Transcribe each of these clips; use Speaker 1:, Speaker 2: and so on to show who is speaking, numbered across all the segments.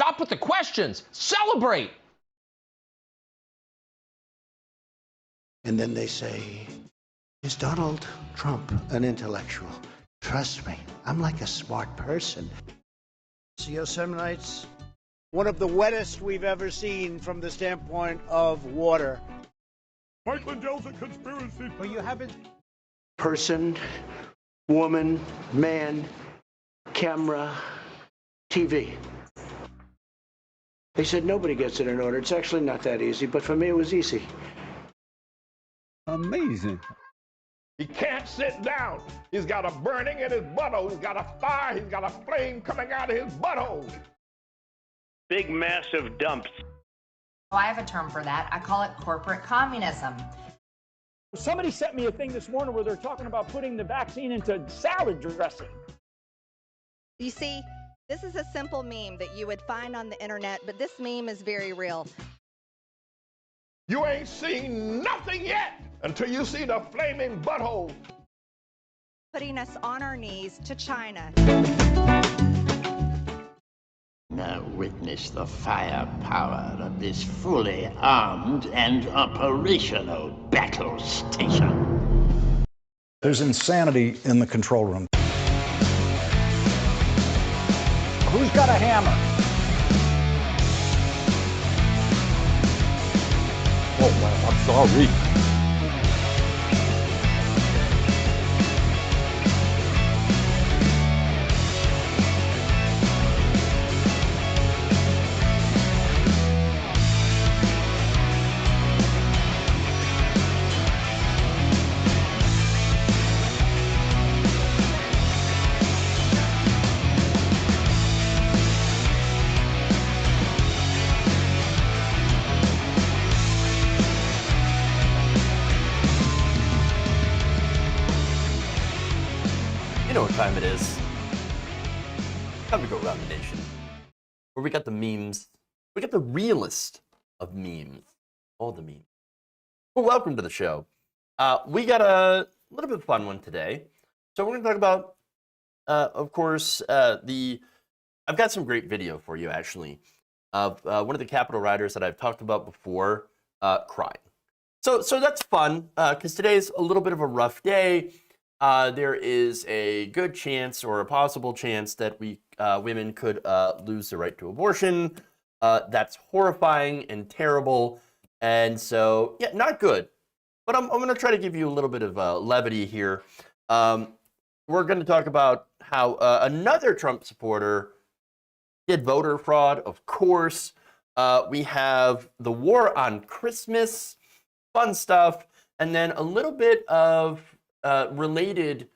Speaker 1: Stop with the questions. Celebrate.
Speaker 2: And then they say, is Donald Trump an intellectual? Trust me, I'm like a smart person. Yosemite's one of the wettest we've ever seen from the standpoint of water.
Speaker 3: Mike Lindell's a conspiracy.
Speaker 2: Well, you haven't. Person, woman, man, camera, TV. They said nobody gets it in order. It's actually not that easy, but for me it was easy.
Speaker 3: Amazing. He can't sit down. He's got a burning in his butthole. He's got a fire. He's got a flame coming out of his butthole.
Speaker 4: Big, massive dumps.
Speaker 5: Oh, I have a term for that. I call it corporate communism.
Speaker 6: Somebody sent me a thing this morning where they're talking about putting the vaccine into salad dressing.
Speaker 7: You see, this is a simple meme that you would find on the internet, but this meme is very real.
Speaker 3: You ain't seen nothing yet until you see the flaming butthole.
Speaker 7: Putting us on our knees to China.
Speaker 8: Now witness the firepower of this fully armed and operational battle station.
Speaker 9: There's insanity in the control room.
Speaker 6: Who's got a hammer?
Speaker 3: Oh, well, I'm sorry.
Speaker 10: You know what time it is. Time to go around the nation. Where we got the memes. We got the realest of memes. All the memes. Well, welcome to the show. We got a little bit of a fun one today. So we're going to talk about, of course, I've got some great video for you, actually, of one of the Capitol rioters that I've talked about before, crying. So that's fun, because today's a little bit of a rough day. There is a good chance or a possible chance that women could lose the right to abortion. That's horrifying and terrible. And so, yeah, not good. But I'm going to try to give you a little bit of levity here. We're going to talk about how another Trump supporter did voter fraud, of course. We have the war on Christmas, fun stuff, and then a little bit of related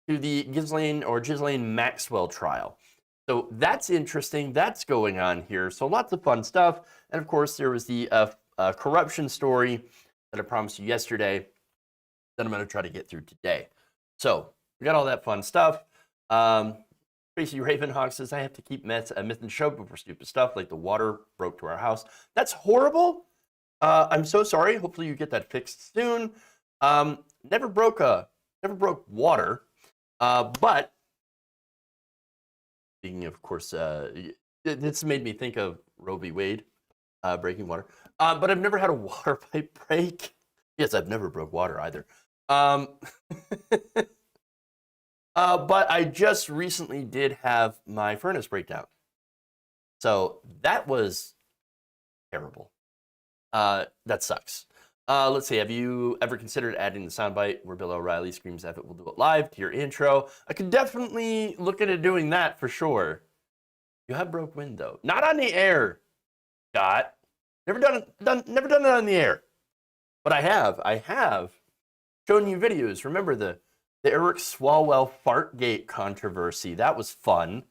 Speaker 10: to the Ghislaine Maxwell trial. So that's interesting. That's going on here. So lots of fun stuff. And of course, there was the corruption story that I promised you yesterday that I'm going to try to get through today. So we got all that fun stuff. Tracy Ravenhawk says, I have to keep myth and show for stupid stuff like the water broke to our house. That's horrible. I'm so sorry. Hopefully you get that fixed soon. Never broke water, but speaking of course, this made me think of Roe v. Wade breaking water. But I've never had a water pipe break. Yes, I've never broke water either. But I just recently did have my furnace break down, so that was terrible. That sucks. Let's see, have you ever considered adding the soundbite where Bill O'Reilly screams F it, we'll do it live to your intro? I could definitely look into doing that for sure. You have broke wind though. Not on the air, Scott. Never done it on the air. But I have shown you videos. Remember the Eric Swalwell Fartgate controversy. That was fun.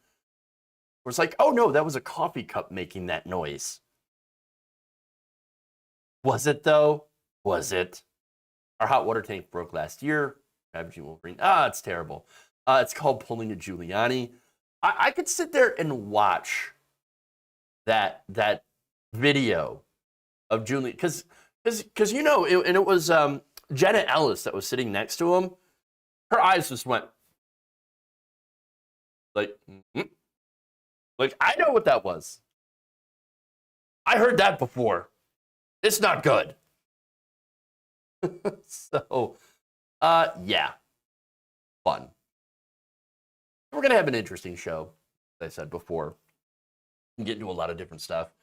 Speaker 10: Where it's like, oh no, that was a coffee cup making that noise. Was it though? Was it? Our hot water tank broke last year. Ravaging Wolverine. It's terrible. It's called Pulling a Giuliani. I could sit there and watch that video of Giuliani because you know, and it was Jenna Ellis that was sitting next to him. Her eyes just went like I know what that was. I heard that before. It's not good. So, yeah, fun. We're gonna have an interesting show, as I said before. We can get into a lot of different stuff.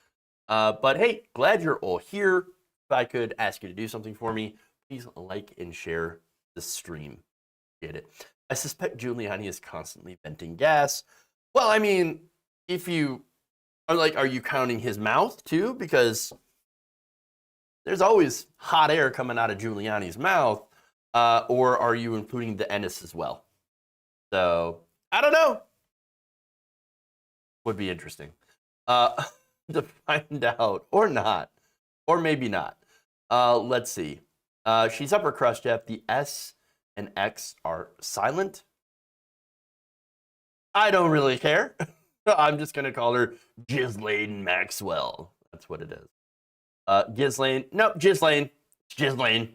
Speaker 10: But hey, glad you're all here. If I could ask you to do something for me, please like and share the stream. Get it? I suspect Giuliani is constantly venting gas. Well, I mean, if you are like, are you counting his mouth too? Because there's always hot air coming out of Giuliani's mouth. Or are you including the Ennis as well? So, I don't know. Would be interesting to find out, or not, or maybe not. Let's see. She's upper crust, Jeff. The S and X are silent. I don't really care. I'm just going to call her Ghislaine Maxwell. That's what it is. Ghislaine. No, Ghislaine. Ghislaine.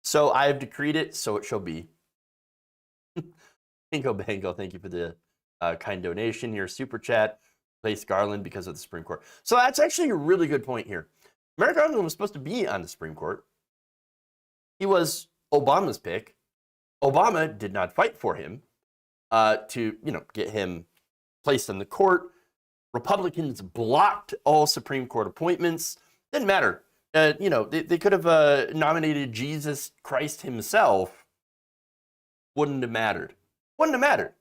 Speaker 10: So I have decreed it, so it shall be. Bingo Bango, thank you for the kind donation. Your super chat. Place Garland because of the Supreme Court. So that's actually a really good point here. Merrick Garland was supposed to be on the Supreme Court. He was Obama's pick. Obama did not fight for him to, get him placed on the court. Republicans blocked all Supreme Court appointments. Didn't matter. They could have nominated Jesus Christ himself. Wouldn't have mattered. Wouldn't have mattered.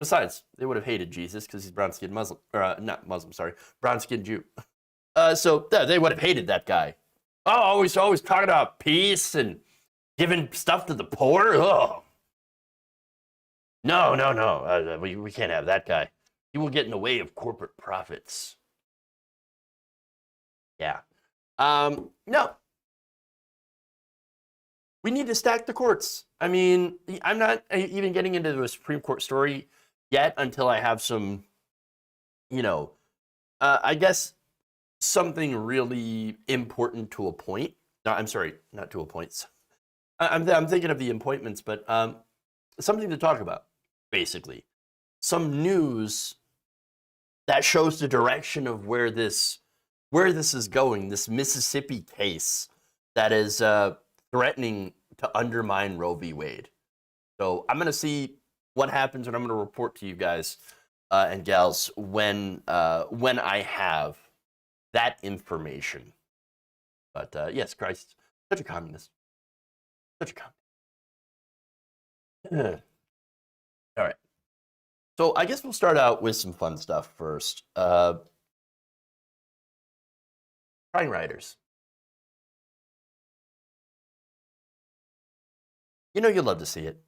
Speaker 10: Besides, they would have hated Jesus because he's brown-skinned Muslim. Or not Muslim, sorry. Brown-skinned Jew. So they would have hated that guy. Oh, always talking about peace and giving stuff to the poor. Oh. No. We can't have that guy. He will get in the way of corporate profits. Yeah. No. We need to stack the courts. I mean, I'm not even getting into the Supreme Court story yet until I have some, I guess something really important to a point. No, I'm sorry, not to a point. I'm thinking of the appointments, but something to talk about, basically. Some news that shows the direction of where this is going, this Mississippi case that is threatening to undermine Roe v. Wade. So I'm going to see what happens, and I'm going to report to you guys and gals when I have that information. But yes, Christ, such a communist. Such a communist. All right. So I guess we'll start out with some fun stuff first. Crying Riders. You'd love to see it.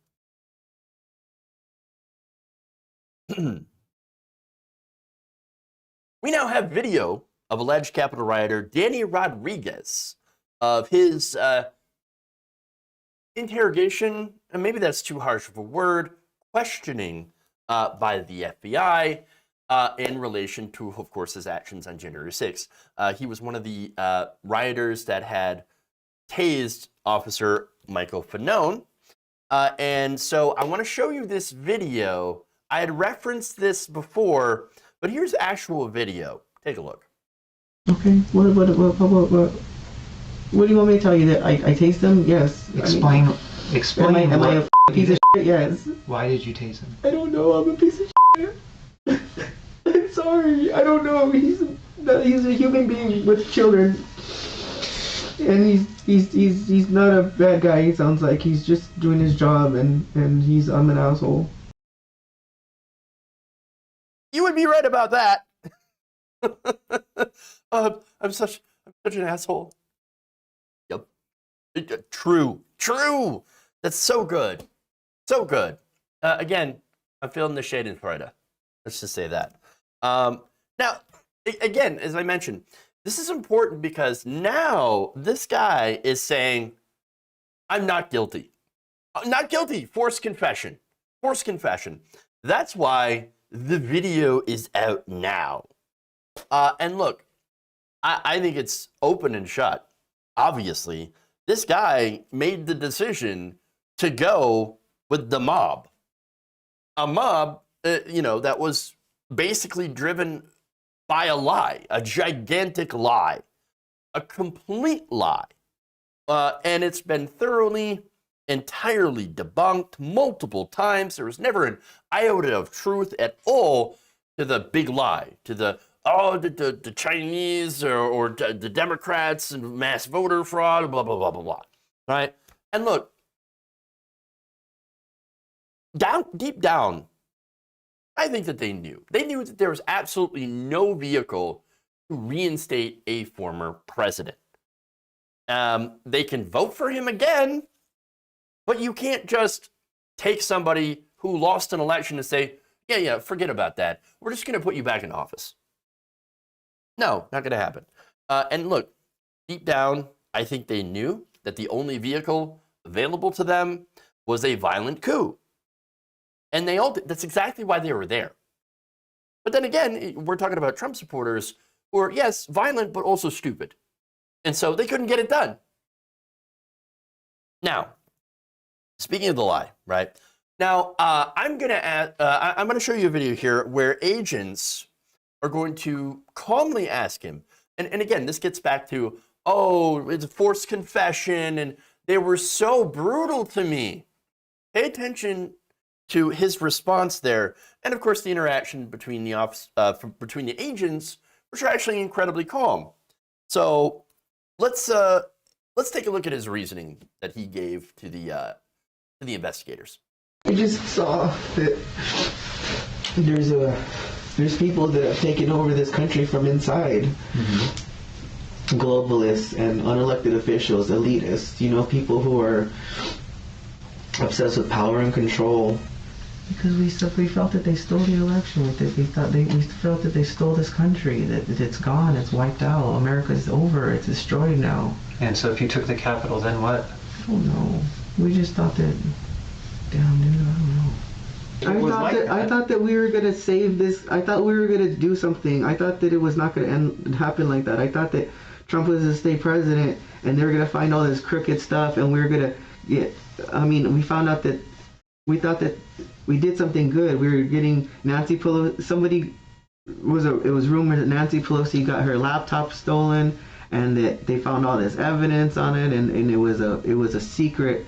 Speaker 10: We now have video of alleged Capitol rioter Danny Rodriguez of his interrogation, and maybe that's too harsh of a word, questioning by the FBI in relation to, of course, his actions on January 6th. He was one of the rioters that had tased Officer Michael Fanone. And so I want to show you this video. I had referenced this before, but here's actual video. Take a look.
Speaker 11: Okay. What do you want me to tell you? That I tased him? Yes.
Speaker 12: Explain.
Speaker 11: Am I a piece of shit? Yes.
Speaker 12: Why did you tase him?
Speaker 11: I don't know. I'm a piece of shit. I'm sorry. I don't know. He's a human being with children, and he's not a bad guy. He sounds like he's just doing his job, and I'm an asshole.
Speaker 10: You would be right about that. I'm such an asshole. Yep. True. That's so good. So good. Again, I'm feeling the shade in Florida. Let's just say that. Now, again, as I mentioned, this is important because now this guy is saying, I'm not guilty. Not guilty. Forced confession. That's why the video is out now. And look, I think it's open and shut. Obviously, this guy made the decision to go with the mob. A mob, that was basically driven by a lie, a gigantic lie, a complete lie. And it's been thoroughly, entirely debunked multiple times. There was never an iota of truth at all to the big lie, to the Chinese or the Democrats and mass voter fraud, blah, blah, blah, blah, blah. Right? And look, deep down, I think that they knew. They knew that there was absolutely no vehicle to reinstate a former president. They can vote for him again, but you can't just take somebody who lost an election and say, yeah, forget about that. We're just going to put you back in office. No, not going to happen. And look, deep down, I think they knew that the only vehicle available to them was a violent coup. And that's exactly why they were there. But then again, we're talking about Trump supporters who are, yes, violent, but also stupid. And so they couldn't get it done. Now, speaking of the lie, right? Now, I'm going to show you a video here where agents are going to calmly ask him. And again, this gets back to, it's a forced confession, and they were so brutal to me. Pay attention to his response there, and of course the interaction between the agents, which are actually incredibly calm. So let's take a look at his reasoning that he gave to the investigators.
Speaker 11: I just saw that there's people that have taken over this country from inside. Mm-hmm. Globalists and unelected officials, elitists, people who are obsessed with power and control. Because we felt that they stole the election. We felt that they stole this country, that it's gone, it's wiped out. America's over, it's destroyed now.
Speaker 12: And so if you took the Capitol, then what?
Speaker 11: I don't know. We just thought that, damn dude, I don't know. I thought that we were going to save this. I thought we were going to do something. I thought that it was not going to happen like that. I thought that Trump was to stay president and they were going to find all this crooked stuff and we were going to get, we found out that we thought that we did something good. We were getting Nancy Pelosi, it was rumored that Nancy Pelosi got her laptop stolen and that they found all this evidence on it and it was a secret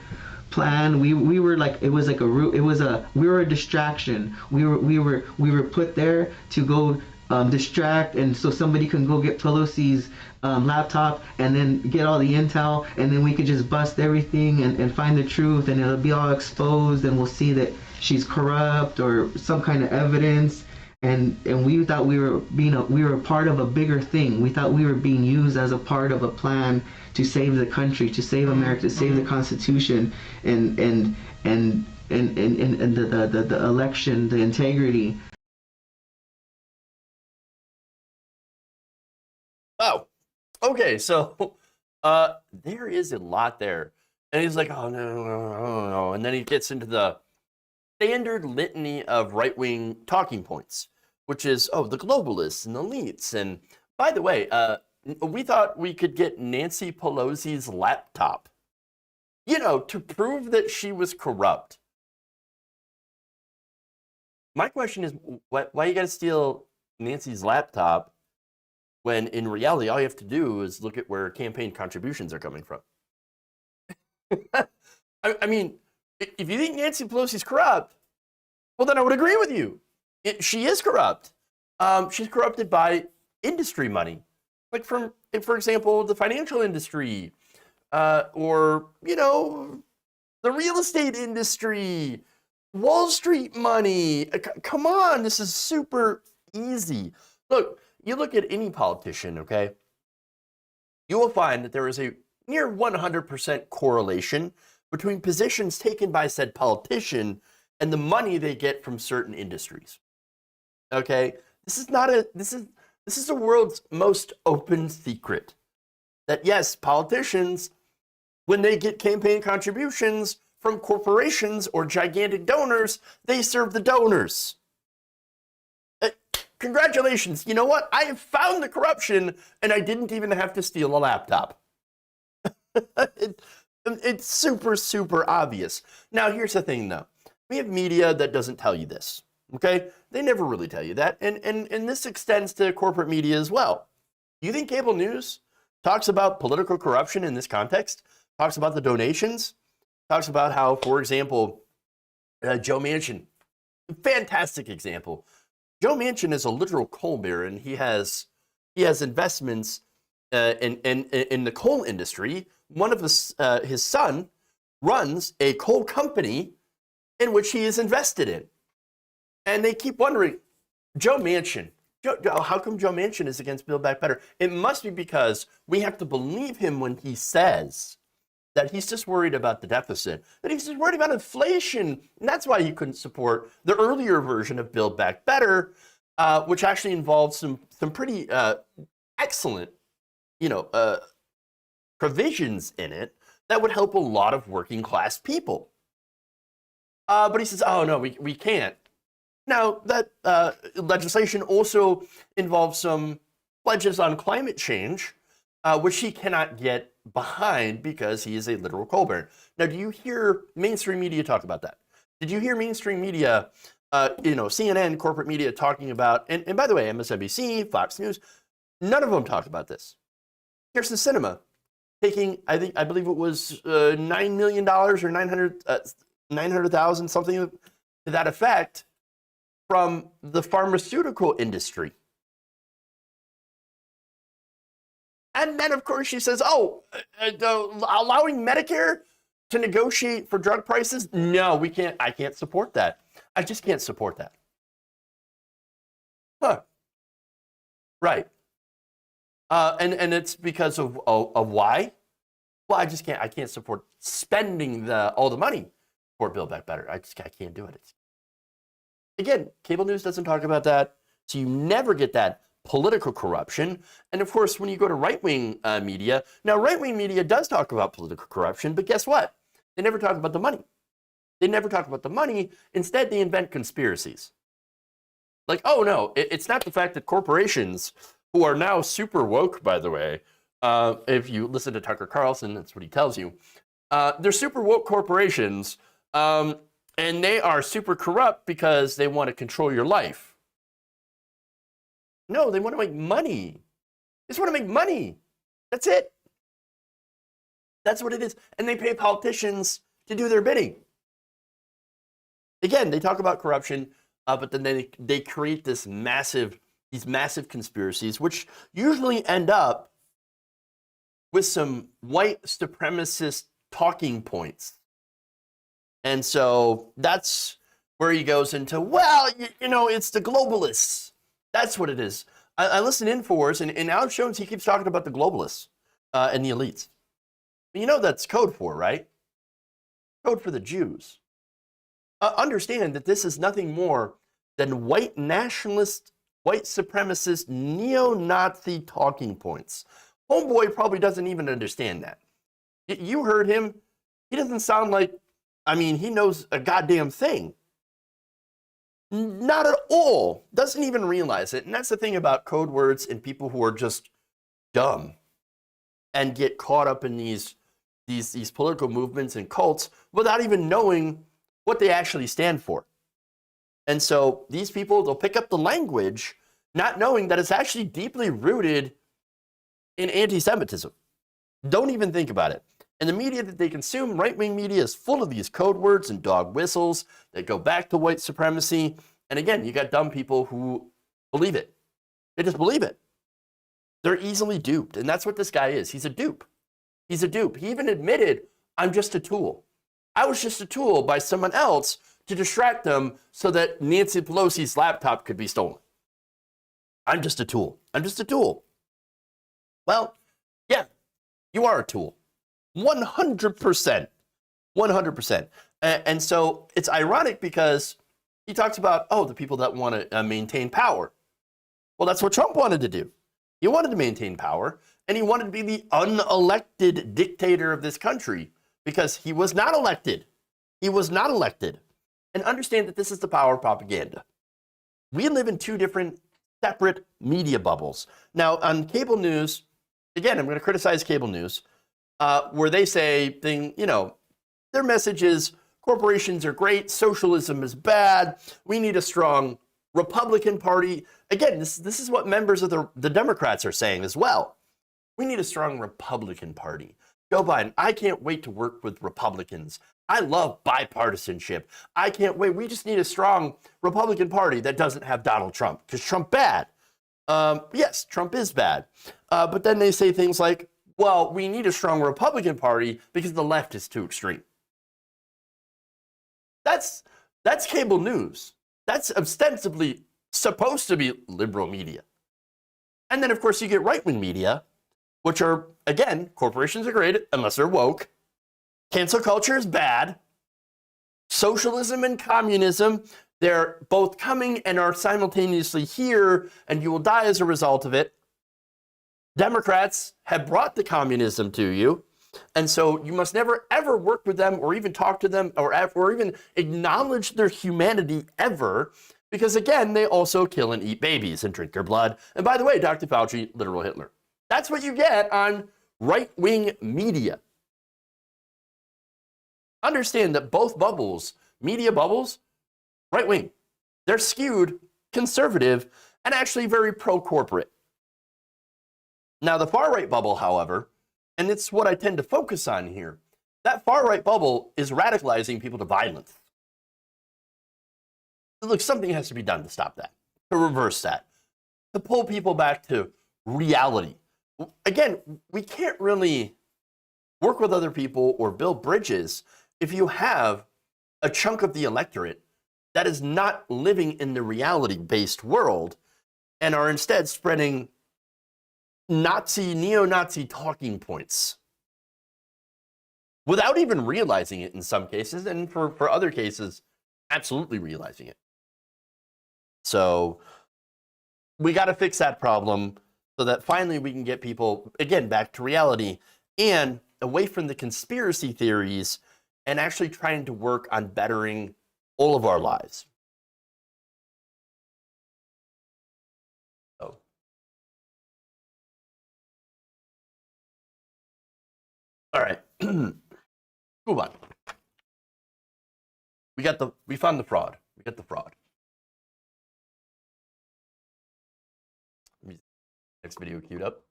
Speaker 11: plan. We were a distraction. We were put there to go distract, and so somebody can go get Pelosi's laptop and then get all the intel, and then we could just bust everything and find the truth, and it'll be all exposed, and we'll see that she's corrupt or some kind of evidence. And we thought we were part of a bigger thing. We thought we were being used as a part of a plan to save the country, to save America, to save the Constitution, and the election, the integrity.
Speaker 10: Oh, okay. So there is a lot there, and he's like, "Oh no," and then he gets into the standard litany of right-wing talking points, which is, the globalists and elites. And by the way, we thought we could get Nancy Pelosi's laptop, to prove that she was corrupt. My question is, why you got to steal Nancy's laptop when in reality all you have to do is look at where campaign contributions are coming from? I mean, if you think Nancy Pelosi's corrupt, well, then I would agree with you. She is corrupt. She's corrupted by industry money, like for example, the financial industry, or the real estate industry, Wall Street money. Come on, this is super easy. Look, you look at any politician, okay? You will find that there is a near 100% correlation between positions taken by said politician and the money they get from certain industries. Okay? This is the world's most open secret. That yes, politicians, when they get campaign contributions from corporations or gigantic donors, they serve the donors. Congratulations. You know what? I have found the corruption and I didn't even have to steal a laptop. It's super, super obvious. Now, here's the thing, though. We have media that doesn't tell you this, Okay? They never really tell you that. And this extends to corporate media as well. You think cable news talks about political corruption in this context? Talks about the donations? Talks about how, for example, Joe Manchin, fantastic example. Joe Manchin is a literal coal baron. He has investments in the coal industry. One of his son runs a coal company in which he is invested in. And they keep wondering, Joe Manchin, how come Joe Manchin is against Build Back Better? It must be because we have to believe him when he says that he's just worried about the deficit, that he's just worried about inflation. And that's why he couldn't support the earlier version of Build Back Better, which actually involved some pretty excellent, provisions in it that would help a lot of working class people. But he says, oh no, we can't. Now, that legislation also involves some pledges on climate change, which he cannot get behind because he is a literal coal baron. Now, do you hear mainstream media talk about that? Did you hear mainstream media, CNN, corporate media talking about, and by the way, MSNBC, Fox News, none of them talk about this. Kirsten Sinema taking, I believe it was $9 million or 900,000, something to that effect, from the pharmaceutical industry. And then, of course, she says, allowing Medicare to negotiate for drug prices? No, we can't. I can't support that. I just can't support that. Huh. Right. And it's because of why? Well, I can't support spending all the money for Build Back Better. I can't do it. Again, cable news doesn't talk about that, so you never get that political corruption. And of course, when you go to right-wing media, now right-wing media does talk about political corruption, but guess what? They never talk about the money. They never talk about the money. Instead, they invent conspiracies. Like, oh no, it's not the fact that corporations, who are now super woke, by the way, if you listen to Tucker Carlson, that's what he tells you, they're super woke corporations, and they are super corrupt because they want to control your life. No, they want to make money. They just want to make money. That's it. That's what it is. And they pay politicians to do their bidding. Again, they talk about corruption, but then they create these massive conspiracies, which usually end up with some white supremacist talking points. And so that's where he goes into, well, it's the globalists. That's what it is. I listen to Infowars, and Alex Jones, he keeps talking about the globalists and the elites. That's code for, right? Code for the Jews. Understand that this is nothing more than white nationalist, white supremacist, neo-Nazi talking points. Homeboy probably doesn't even understand that. You heard him. He doesn't sound like, he knows a goddamn thing. Not at all. Doesn't even realize it. And that's the thing about code words and people who are just dumb and get caught up in these political movements and cults without even knowing what they actually stand for. And so these people, they'll pick up the language not knowing that it's actually deeply rooted in anti-Semitism. Don't even think about it. And the media that they consume, right-wing media, is full of these code words and dog whistles that go back to white supremacy. And again, you got dumb people who believe it. They just believe it. They're easily duped. And that's what this guy is. He's a dupe. He's a dupe. He even admitted, I'm just a tool. I was just a tool by someone else to distract them so that Nancy Pelosi's laptop could be stolen. I'm just a tool. I'm just a tool. Well, yeah, you are a tool. 100%. 100%. And so it's ironic because he talks about, the people that want to maintain power. Well, that's what Trump wanted to do. He wanted to maintain power, and he wanted to be the unelected dictator of this country because he was not elected. He was not elected. And understand that this is the power of propaganda. We live in two different separate media bubbles. Now, on cable news, again, I'm going to criticize cable news, where they say their message is corporations are great, socialism is bad, we need a strong Republican Party. Again, this is what members of the Democrats are saying as well. We need a strong Republican Party. Joe Biden, I can't wait to work with Republicans. I love bipartisanship. I can't wait. We just need a strong Republican Party that doesn't have Donald Trump, because Trump bad. Yes, Trump is bad. But then they say things like, well, we need a strong Republican Party because the left is too extreme. That's cable news. That's ostensibly supposed to be liberal media. And then, of course, you get right-wing media, which are, again, corporations are great unless they're woke. Cancel culture is bad. Socialism and communism, they're both coming and are simultaneously here, and you will die as a result of it. Democrats have brought the communism to you, and so you must never, ever work with them or even talk to them or even acknowledge their humanity ever, because, again, they also kill and eat babies and drink their blood. And by the way, Dr. Fauci, literal Hitler. That's what you get on right-wing media. Understand that both bubbles, media bubbles, right-wing, they're skewed conservative and actually very pro-corporate. Now, the far-right bubble, however, and it's what I tend to focus on here, that far-right bubble is radicalizing people to violence. Look, something has to be done to stop that, to reverse that, to pull people back to reality. Again, we can't really work with other people or build bridges if you have a chunk of the electorate that is not living in the reality-based world and are instead spreading neo-Nazi talking points without even realizing it in some cases, and for other cases, absolutely realizing it. So we got to fix that problem so that finally we can get people, again, back to reality and away from the conspiracy theories and actually trying to work on bettering all of our lives. So. All right. Move on. We found the fraud. We got the fraud. Next video queued up.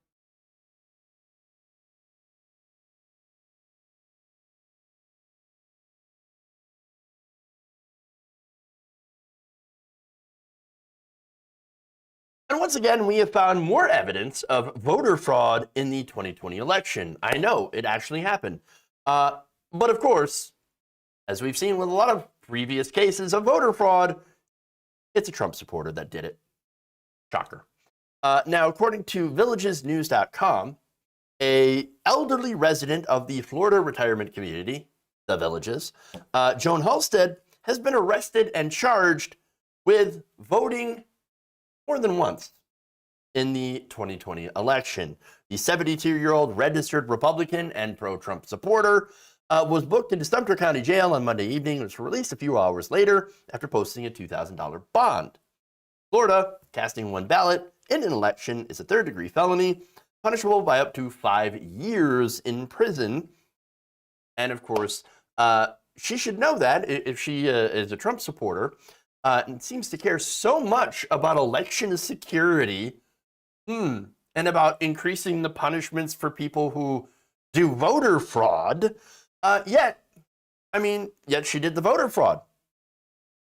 Speaker 10: And once again, we have found more evidence of voter fraud in the 2020 election. I know, it actually happened. But of course, as we've seen with a lot of previous cases of voter fraud, it's a Trump supporter that did it. Shocker. Now, according to villagesnews.com, an elderly resident of the Florida retirement community, the Villages, Joan Halstead, has been arrested and charged with voting more than once in the 2020 election. The 72-year-old registered Republican and pro-Trump supporter was booked into Sumter County Jail on Monday evening and was released a few hours later after posting a $2,000 bond. Florida, casting one ballot in an election is a third-degree felony, punishable by up to 5 years in prison. And of course, she should know that if she is a Trump supporter and seems to care so much about election security and about increasing the punishments for people who do voter fraud, yet she did the voter fraud.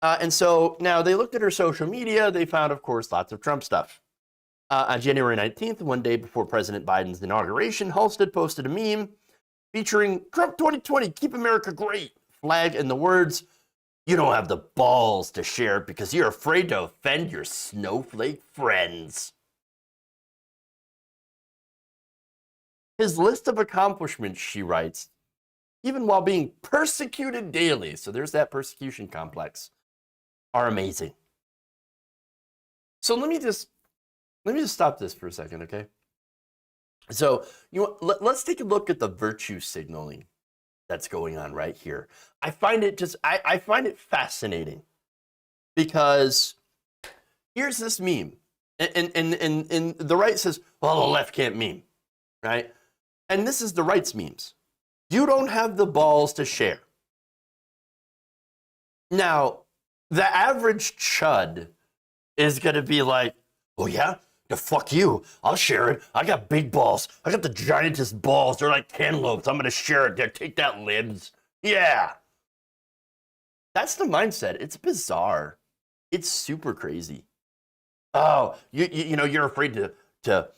Speaker 10: And so now they looked at her social media. They found, of course, lots of Trump stuff. On January 19th, one day before President Biden's inauguration, Halstead posted a meme featuring Trump 2020, keep America great, flag and the words, you don't have the balls to share it because you're afraid to offend your snowflake friends. His list of accomplishments, she writes, even while being persecuted daily, so there's that persecution complex, are amazing. So let me just stop this for a second, okay? So let's take a look at the virtue signaling that's going on right here. I find it fascinating because here's this meme, and the right says, well, the left can't meme, right? And this is the right's memes. You don't have the balls to share. Now, the average chud is going to be like, oh, yeah? Yeah, fuck you. I'll share it. I got big balls. I got the giantest balls. They're like cantaloupes. I'm going to share it. There, take that, libs. Yeah. That's the mindset. It's bizarre. It's super crazy. Oh, you know, you're afraid to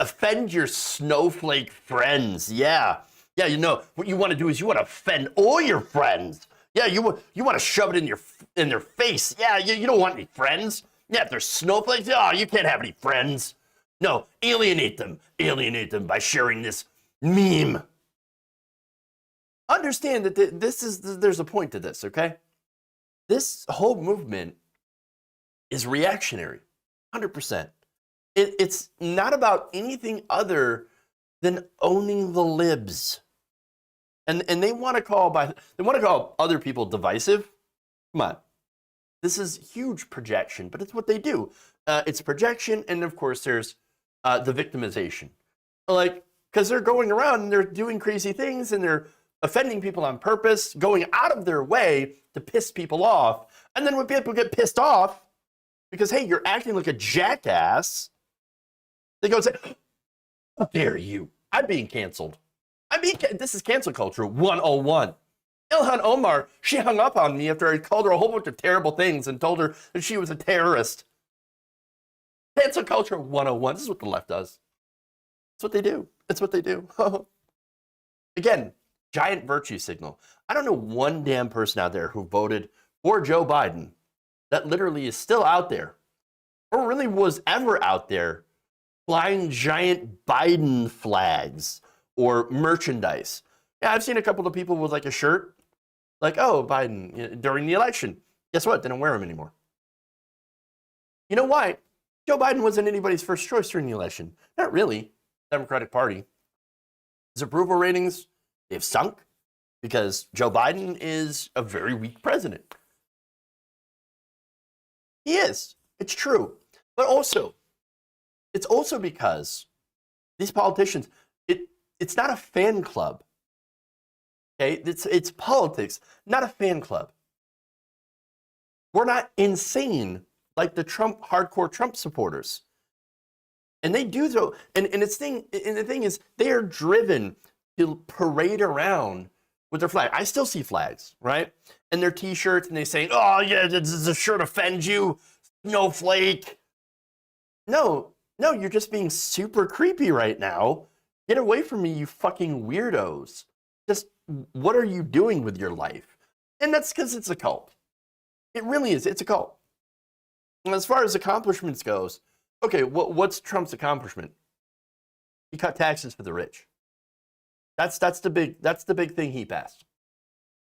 Speaker 10: offend your snowflake friends. Yeah. Yeah, you know, what you want to do is you want to offend all your friends. Yeah, you want to shove it in their face. Yeah, you don't want any friends. Yeah, if they're snowflakes, oh, you can't have any friends. No, alienate them by sharing this meme. Understand that there's a point to this, okay? This whole movement is reactionary, 100%. It's not about anything other than owning the libs. And they want to call other people divisive. Come on. This is huge projection, but it's what they do. It's projection, and of course there's the victimization. Like, because they're going around and they're doing crazy things and they're offending people on purpose, going out of their way to piss people off. And then when people get pissed off, because, hey, you're acting like a jackass, they go and say, how dare you? I'm being canceled. This is cancel culture 101. Ilhan Omar, she hung up on me after I called her a whole bunch of terrible things and told her that she was a terrorist. Cancel culture 101. This is what the left does. It's what they do. It's what they do. Again, giant virtue signal. I don't know one damn person out there who voted for Joe Biden that literally is still out there or really was ever out there flying giant Biden flags or merchandise. Yeah, I've seen a couple of people with like a shirt, like, oh, Biden, during the election. Guess what? They don't wear them anymore. You know why? Joe Biden wasn't anybody's first choice during the election. Not really. Democratic Party. His approval ratings, they've sunk because Joe Biden is a very weak president. He is. It's true. But also, it's also because these politicians, it's not a fan club. Okay, it's politics, not a fan club. We're not insane like the hardcore Trump supporters. And they do so, and the thing is, they are driven to parade around with their flag. I still see flags, right? And their t-shirts, and they say, oh yeah, does the shirt offend you, snowflake? No, you're just being super creepy right now. Get away from me, you fucking weirdos. Just, what are you doing with your life? And that's because it's a cult. It really is. It's a cult. And as far as accomplishments goes, okay, what's Trump's accomplishment? He cut taxes for the rich. That's the big thing he passed.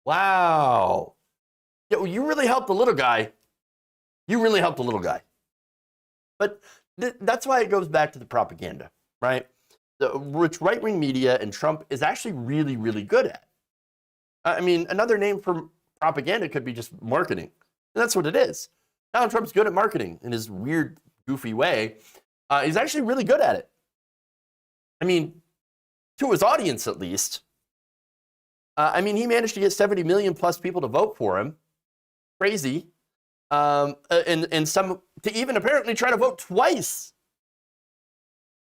Speaker 10: Wow. Yeah, well, you really helped the little guy. You really helped the little guy. But that's why it goes back to the propaganda, right? Which right-wing media and Trump is actually really, really good at. I mean, another name for propaganda could be just marketing. And that's what it is. Donald Trump's good at marketing in his weird, goofy way. He's actually really good at it. I mean, to his audience at least. I mean, he managed to get 70 million plus people to vote for him. Crazy. And some to even apparently try to vote twice.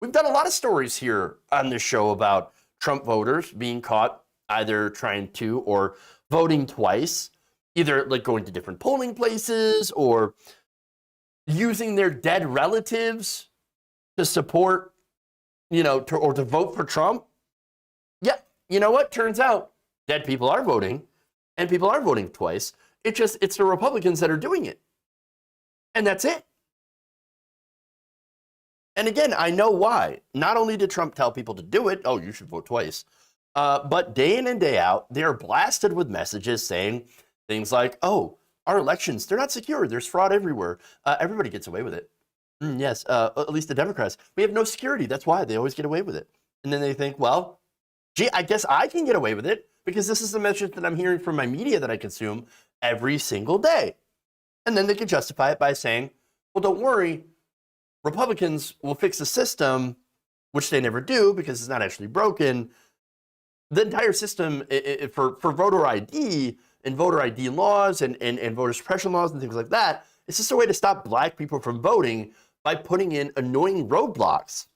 Speaker 10: We've done a lot of stories here on this show about Trump voters being caught either trying to or voting twice, either like going to different polling places or using their dead relatives to support, or to vote for Trump. Yeah, you know what? Turns out dead people are voting and people are voting twice. It's the Republicans that are doing it. And that's it. And again, I know why. Not only did Trump tell people to do it, oh, you should vote twice, but day in and day out, they're blasted with messages saying things like, oh, our elections, they're not secure. There's fraud everywhere. Everybody gets away with it. Yes, at least the Democrats. We have no security. That's why they always get away with it. And then they think, well, gee, I guess I can get away with it because this is the message that I'm hearing from my media that I consume every single day. And then they can justify it by saying, well, don't worry. Republicans will fix the system, which they never do because it's not actually broken. The entire system for voter ID and voter ID laws and voter suppression laws and things like that. It's just a way to stop black people from voting by putting in annoying roadblocks.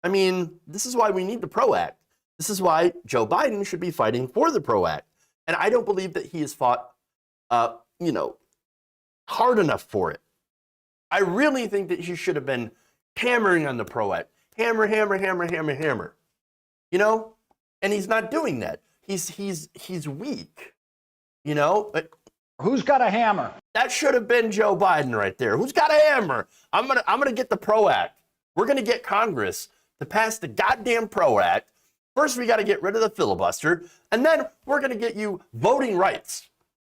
Speaker 10: I mean, this is why we need the PRO Act. This is why Joe Biden should be fighting for the PRO Act. And I don't believe that he has fought, hard enough for it. I really think that he should have been hammering on the PRO Act. Hammer, hammer, hammer, hammer, hammer. You know? And he's not doing that. He's weak. You know?
Speaker 6: Who's got a hammer?
Speaker 10: That should have been Joe Biden right there. Who's got a hammer? I'm gonna get the PRO Act. We're gonna get Congress to pass the goddamn PRO Act. First, we got to get rid of the filibuster, and then we're gonna get you voting rights.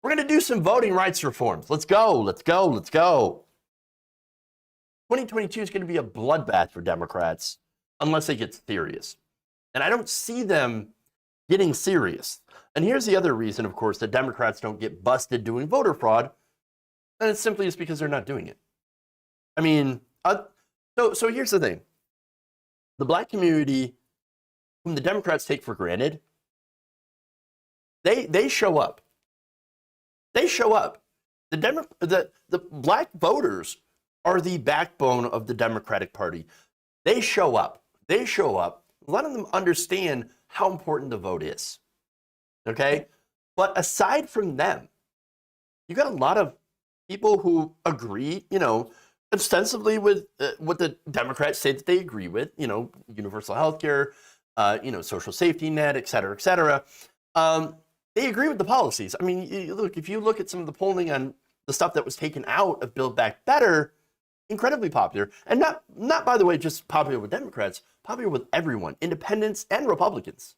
Speaker 10: We're gonna do some voting rights reforms. Let's go. Let's go. Let's go. 2022 is going to be a bloodbath for Democrats unless they get serious. And I don't see them getting serious. And here's the other reason, of course, that Democrats don't get busted doing voter fraud. And it's simply just because they're not doing it. I mean, so here's the thing. The black community, whom the Democrats take for granted, they show up. They show up. The black voters are the backbone of the Democratic Party. They show up. They show up. Letting them understand how important the vote is. Okay? But aside from them, you got a lot of people who agree, ostensibly with what the Democrats say that they agree with, universal health care, social safety net, et cetera, et cetera. They agree with the policies. I mean, if you look at some of the polling on the stuff that was taken out of Build Back Better, incredibly popular, and not by the way just popular with Democrats, popular with everyone, independents and Republicans.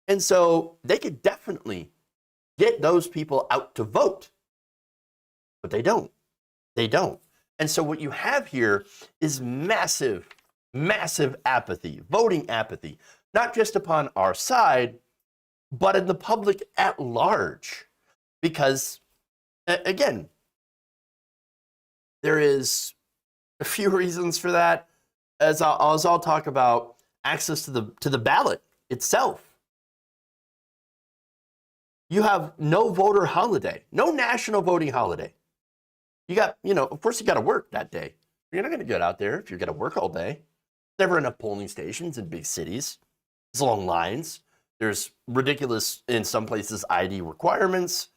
Speaker 10: And so they could definitely get those people out to vote, but they don't. They don't. And so what you have here is massive, massive apathy, voting apathy, not just upon our side, but in the public at large, because again, there is a few reasons for that, as I'll talk about access to the ballot itself. You have no voter holiday, no national voting holiday. You got, of course you got to work that day. You're not going to get out there if you're going to work all day. Never enough polling stations in big cities. There's long lines. There's ridiculous, in some places, ID requirements.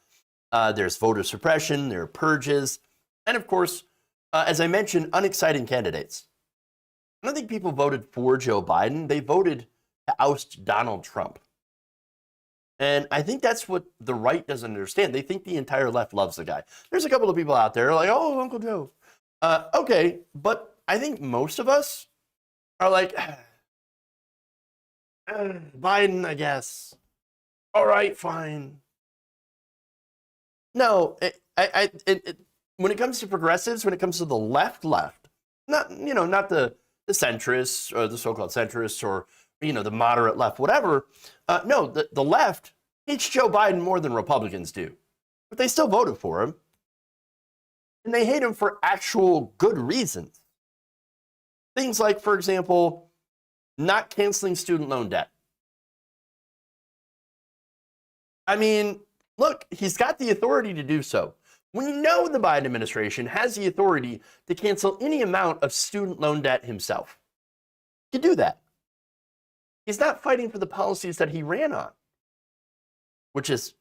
Speaker 10: There's voter suppression. There are purges. And of course, as I mentioned, unexciting candidates. I don't think people voted for Joe Biden. They voted to oust Donald Trump. And I think that's what the right doesn't understand. They think the entire left loves the guy. There's a couple of people out there like, oh, Uncle Joe. Okay, but I think most of us are like, Biden, I guess. All right, fine. No, when it comes to progressives, when it comes to the left, not the centrists or the so-called centrists or the moderate left, whatever. No, the left hates Joe Biden more than Republicans do, but they still voted for him, and they hate him for actual good reasons. Things like, for example, not canceling student loan debt. I mean, look, he's got the authority to do so. We know the Biden administration has the authority to cancel any amount of student loan debt himself. He can do that. He's not fighting for the policies that he ran on, which is,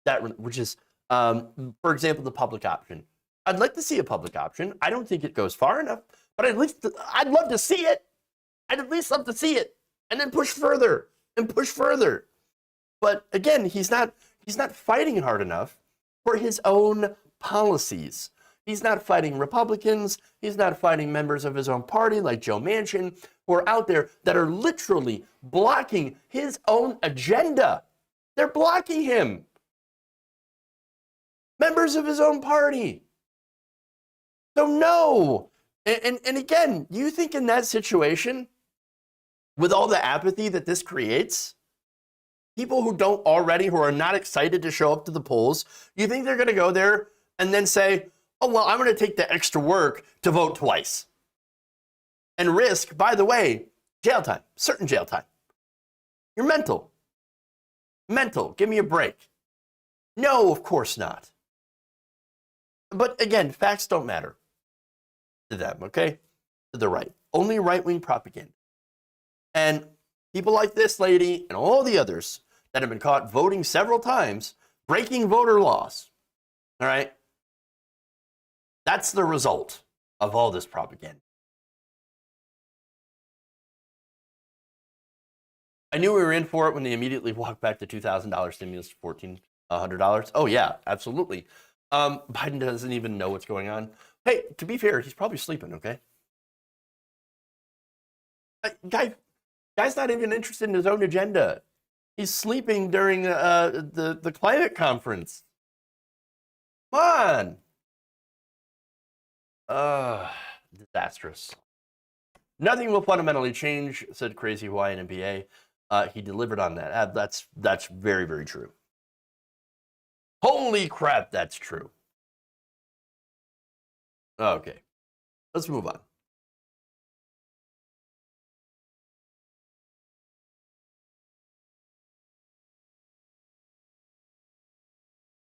Speaker 10: for example, the public option. I'd like to see a public option. I don't think it goes far enough, but at least I'd love to see it. I'd at least love to see it, and then push further and push further. But again, he's not fighting hard enough for his own policies. He's not fighting Republicans. He's not fighting members of his own party like Joe Manchin, who are out there that are literally blocking his own agenda. They're blocking him. Members of his own party. So no. And again, you think in that situation, with all the apathy that this creates, people who are not excited to show up to the polls, you think they're going to go there and then say, oh, well, I'm going to take the extra work to vote twice and risk, by the way, jail time, certain jail time. You're mental. Mental. Give me a break. No, of course not. But again, facts don't matter to them, okay? To the right. Only right-wing propaganda. And people like this lady and all the others that have been caught voting several times, breaking voter laws, all right? That's the result of all this propaganda. I knew we were in for it when they immediately walked back the $2,000 stimulus to $1,400. Oh, yeah, absolutely. Biden doesn't even know what's going on. Hey, to be fair, he's probably sleeping, okay? Guy's not even interested in his own agenda. He's sleeping during the climate conference. Come on. Disastrous. Nothing will fundamentally change, said crazy Hawaiian MBA. He delivered on that. That's very, very true. Holy crap, that's true. Okay, let's move on.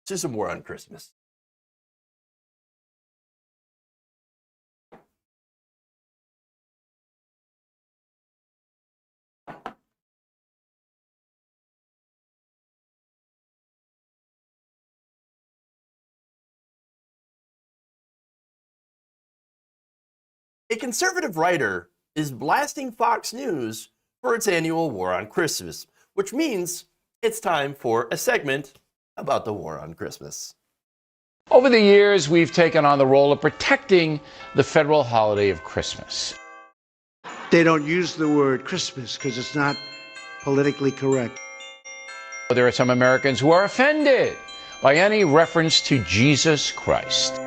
Speaker 10: Let's do some more on Christmas. A conservative writer is blasting Fox News for its annual War on Christmas, which means it's time for a segment about the War on Christmas.
Speaker 13: Over the years, we've taken on the role of protecting the federal holiday of Christmas.
Speaker 2: They don't use the word Christmas because it's not politically correct.
Speaker 13: There are some Americans who are offended by any reference to Jesus Christ.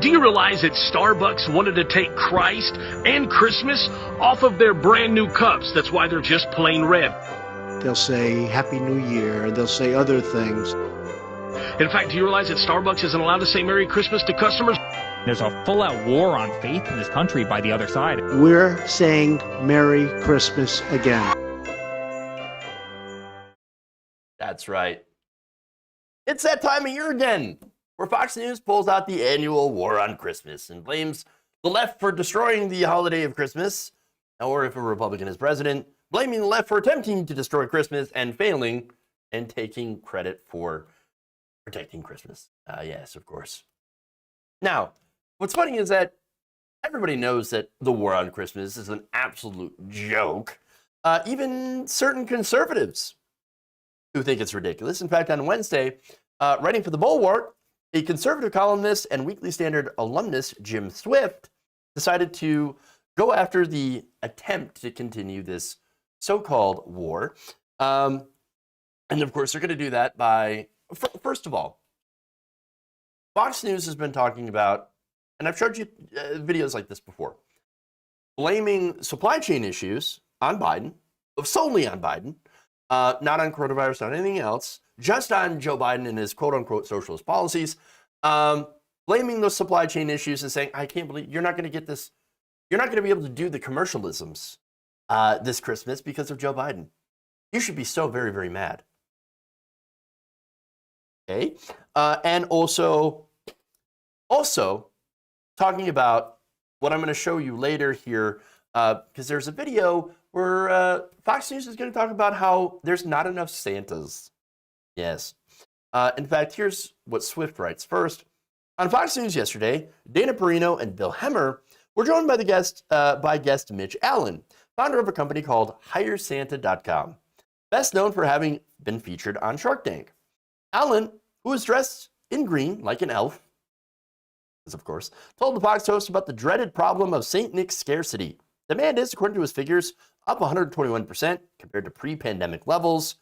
Speaker 14: Do you realize that Starbucks wanted to take Christ and Christmas off of their brand new cups? That's why they're just plain red.
Speaker 2: They'll say Happy New Year, and they'll say other things.
Speaker 14: In fact, do you realize that Starbucks isn't allowed to say Merry Christmas to customers?
Speaker 15: There's a full-out war on faith in this country by the other side.
Speaker 2: We're saying Merry Christmas again.
Speaker 10: That's right. It's that time of year again, where Fox News pulls out the annual War on Christmas and blames the left for destroying the holiday of Christmas, or if a Republican is president, blaming the left for attempting to destroy Christmas and failing, and taking credit for protecting Christmas. Yes, of course. Now, what's funny is that everybody knows that the War on Christmas is an absolute joke. Even certain conservatives who think it's ridiculous. In fact, on Wednesday, writing for the Bulwark, a conservative columnist and Weekly Standard alumnus, Jim Swift, decided to go after the attempt to continue this so-called war. And of course, they're going to do that by, first of all, Fox News has been talking about, and I've showed you videos like this before, blaming supply chain issues on Biden, solely on Biden, not on coronavirus, not anything else, just on Joe Biden and his quote-unquote socialist policies, blaming those supply chain issues and saying, I can't believe you're not going to get this, you're not going to be able to do the commercialisms this Christmas because of Joe Biden. You should be so very, very mad. Okay? And also talking about what I'm going to show you later here, because there's a video where Fox News is going to talk about how there's not enough Santas. Yes. In fact, here's what Swift writes. First, on Fox News yesterday, Dana Perino and Bill Hemmer were joined by guest Mitch Allen, founder of a company called HireSanta.com, best known for having been featured on Shark Tank. Allen, who was dressed in green like an elf, of course, told the Fox host about the dreaded problem of St. Nick's scarcity. Demand is, according to his figures, up 121% compared to pre-pandemic levels.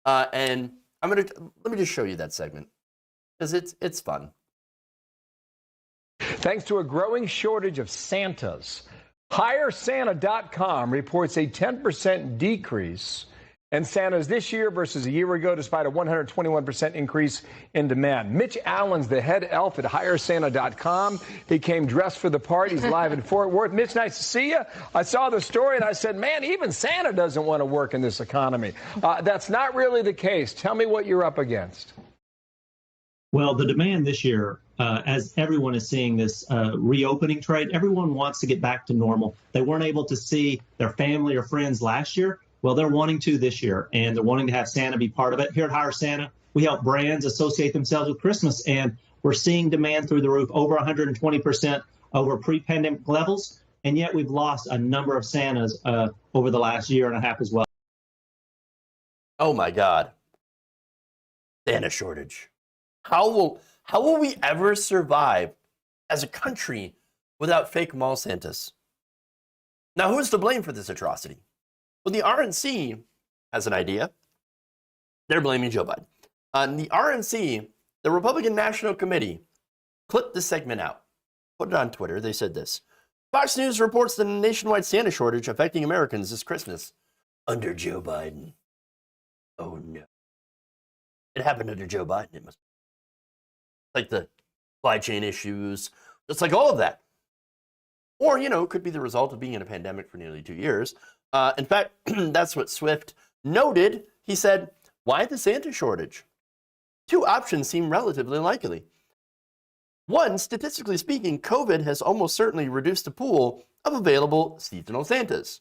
Speaker 10: And let me just show you that segment because it's fun.
Speaker 6: Thanks to a growing shortage of Santas, HireSanta.com reports a 10% decrease in Santas this year versus a year ago, despite a 121% increase in demand. Mitch Allen's the head elf at HireSanta.com. He came dressed for the part. He's live in Fort Worth. Mitch, nice to see you. I saw the story and I said, man, even Santa doesn't want to work in this economy. That's not really the case. Tell me what you're up against.
Speaker 12: Well, the demand this year, as everyone is seeing this reopening trade, everyone wants to get back to normal. They weren't able to see their family or friends last year. Well, they're wanting to this year, and they're wanting to have Santa be part of it. Here at Hire Santa, we help brands associate themselves with Christmas, and we're seeing demand through the roof, over 120% over pre-pandemic levels, and yet we've lost a number of Santas over the last year and a half as well.
Speaker 10: Oh my God. Santa shortage. How will we ever survive as a country without fake mall Santas? Now, who's to blame for this atrocity? Well, the RNC has an idea. They're blaming Joe Biden. The RNC, the Republican National Committee, clipped this segment out, put it on Twitter. They said this: Fox News reports the nationwide Santa shortage affecting Americans this Christmas under Joe Biden. Oh no. It happened under Joe Biden. It must be like the supply chain issues, just like all of that. Or, it could be the result of being in a pandemic for nearly 2 years. In fact, that's what Swift noted. He said, why the Santa shortage? Two options seem relatively likely. One, statistically speaking, COVID has almost certainly reduced the pool of available seasonal Santas.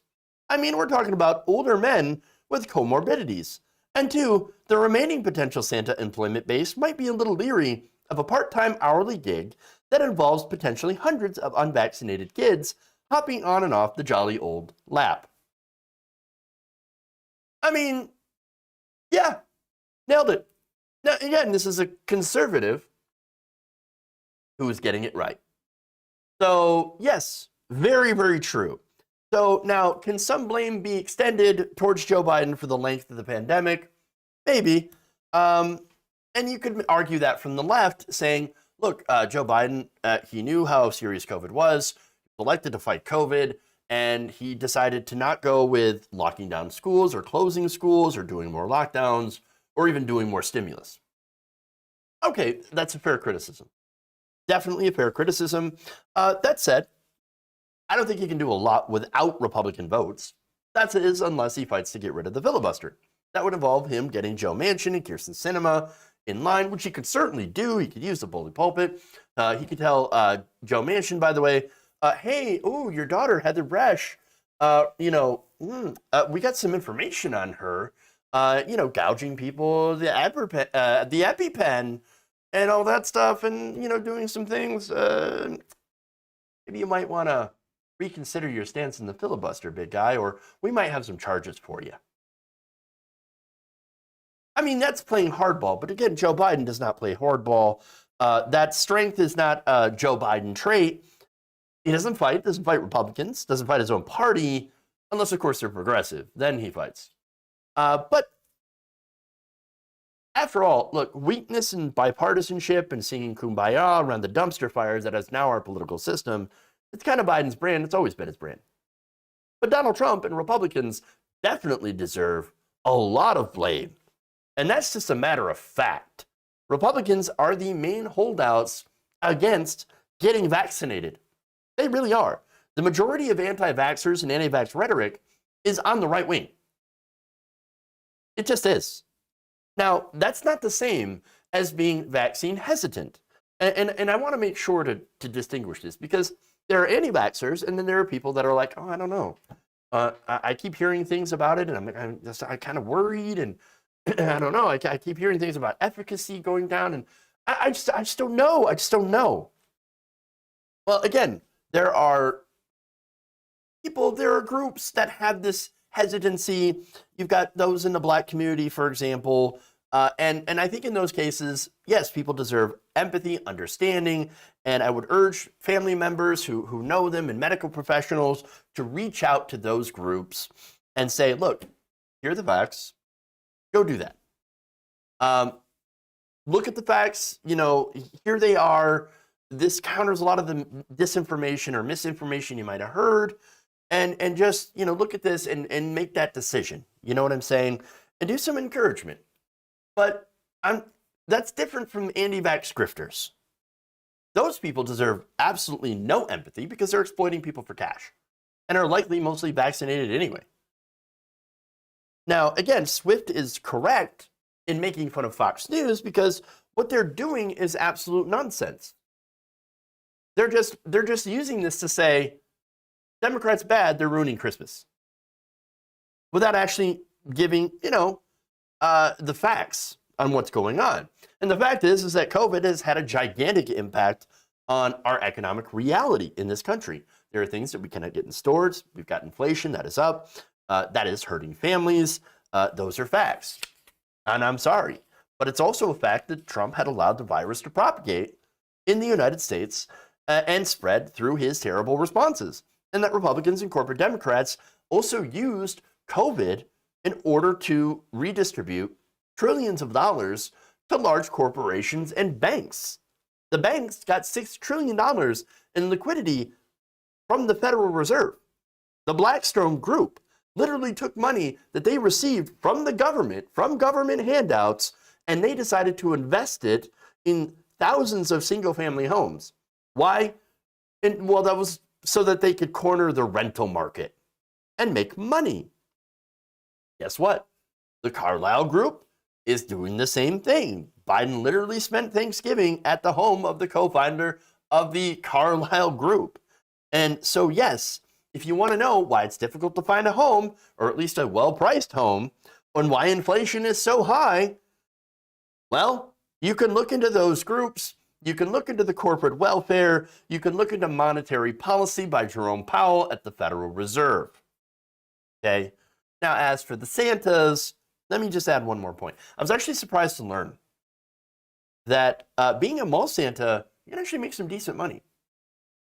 Speaker 10: I mean, we're talking about older men with comorbidities. And two, the remaining potential Santa employment base might be a little leery of a part-time hourly gig that involves potentially hundreds of unvaccinated kids hopping on and off the jolly old lap. I mean, yeah, nailed it. Now, again, this is a conservative who is getting it right. So, yes, very, very true. So now, can some blame be extended towards Joe Biden for the length of the pandemic? Maybe. And you could argue that from the left, saying, look, Joe Biden, he knew how serious COVID was, he was elected to fight COVID, and he decided to not go with locking down schools or closing schools or doing more lockdowns or even doing more stimulus. Okay, that's a fair criticism. Definitely a fair criticism. That said, I don't think he can do a lot without Republican votes. That is, unless he fights to get rid of the filibuster. That would involve him getting Joe Manchin and Kyrsten Sinema in line, which he could certainly do. He could use the bully pulpit. He could tell Joe Manchin, by the way, hey, your daughter had the rash. We got some information on her. Gouging people, the EpiPen, and all that stuff, and doing some things. Maybe you might want to reconsider your stance in the filibuster, big guy, or we might have some charges for you. I mean, that's playing hardball, but again, Joe Biden does not play hardball. That strength is not a Joe Biden trait. He doesn't fight Republicans, doesn't fight his own party, unless, of course, they're progressive. Then he fights. But after all, look, weakness and bipartisanship and singing kumbaya around the dumpster fires that is now our political system, it's kind of Biden's brand. It's always been his brand. But Donald Trump and Republicans definitely deserve a lot of blame. And that's just a matter of fact. Republicans are the main holdouts against getting vaccinated. They really are. The majority of anti-vaxxers and anti-vax rhetoric is on the right wing. It just is. Now, that's not the same as being vaccine hesitant. And I want to make sure to distinguish this, because there are anti-vaxxers, and then there are people that are like, I don't know. I keep hearing things about it, and I'm kind of worried, and I don't know. I keep hearing things about efficacy going down, and I just don't know. I just don't know. Well, again, there are groups that have this hesitancy. You've got those in the Black community, for example, and I think in those cases, yes, people deserve empathy, understanding, and I would urge family members who know them and medical professionals to reach out to those groups and say, look, here are the facts. Go do that. Look at the facts. Here they are. This counters a lot of the disinformation or misinformation you might have heard. And just, look at this and make that decision. You know what I'm saying? And do some encouragement. But that's different from anti-vax grifters. Those people deserve absolutely no empathy because they're exploiting people for cash and are likely mostly vaccinated anyway. Now, again, Swift is correct in making fun of Fox News because what they're doing is absolute nonsense. They're just using this to say, Democrats bad, they're ruining Christmas. Without actually giving, the facts on what's going on. And the fact is that COVID has had a gigantic impact on our economic reality in this country. There are things that we cannot get in stores. We've got inflation that is up. That is hurting families. Those are facts. And I'm sorry. But it's also a fact that Trump had allowed the virus to propagate in the United States and spread through his terrible responses. And that Republicans and corporate Democrats also used COVID in order to redistribute trillions of dollars to large corporations and banks. The banks got $6 trillion in liquidity from the Federal Reserve. The Blackstone Group literally took money that they received from the government, from government handouts, and they decided to invest it in thousands of single-family homes. Why? Well, that was so that they could corner the rental market and make money. Guess what? The Carlyle Group is doing the same thing. Biden literally spent Thanksgiving at the home of the co-founder of the Carlyle Group. And so, yes, if you want to know why it's difficult to find a home, or at least a well-priced home, and why inflation is so high, well, you can look into those groups. You can look into the corporate welfare. You can look into monetary policy by Jerome Powell at the Federal Reserve. Okay? Now, as for the Santas, let me just add one more point. I was actually surprised to learn that being a mall Santa, you can actually make some decent money.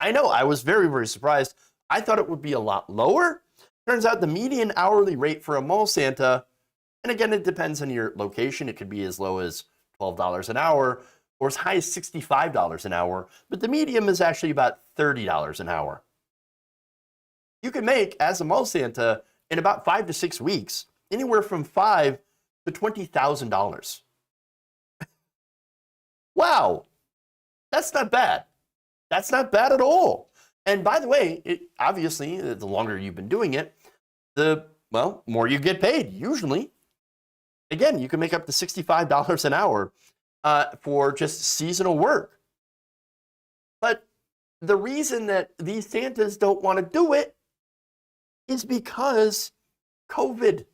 Speaker 10: I know, I was very, very surprised. I thought it would be a lot lower. Turns out the median hourly rate for a mall Santa, and again, it depends on your location. It could be as low as $12 an hour or as high as $65 an hour, but the medium is actually about $30 an hour. You can make, as a mall Santa, in about 5 to 6 weeks, anywhere from $5,000 to $20,000. Wow, that's not bad. That's not bad at all. And by the way, obviously, the longer you've been doing it, the more you get paid, usually. Again, you can make up to $65 an hour for just seasonal work. But the reason that these Santas don't want to do it is because COVID.